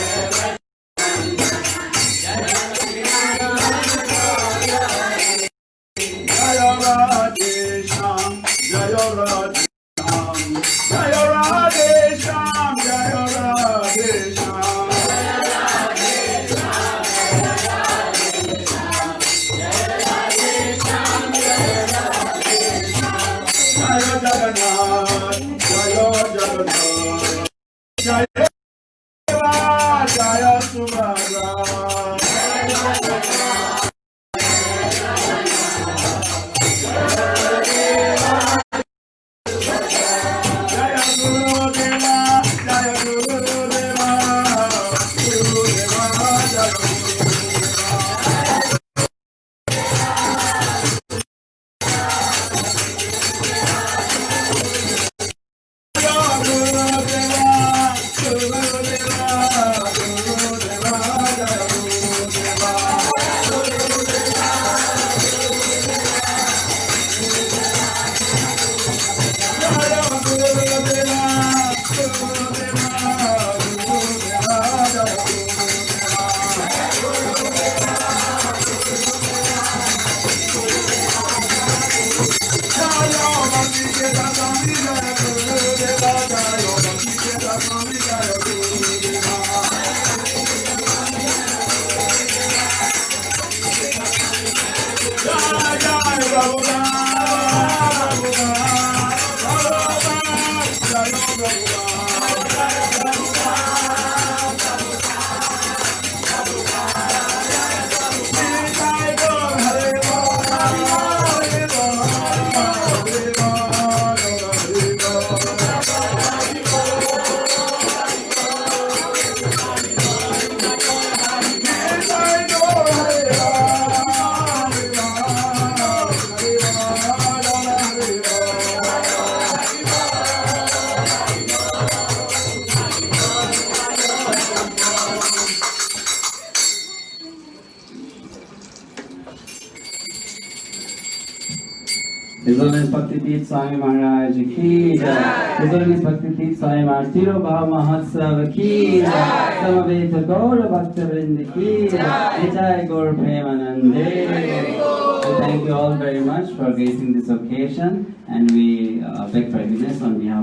His Holiness Bhakti Tirtha Swami Maharaja ki jai. His Holiness Bhakti Tirtha Swami Maharaj Tirobhav Mahotsav ki jai. Samaveta Gaura Bhakta Vrinda ki jai. Jai Gaur Premanande. Thank you all very much for gracing this occasion, and we beg forgiveness on behalf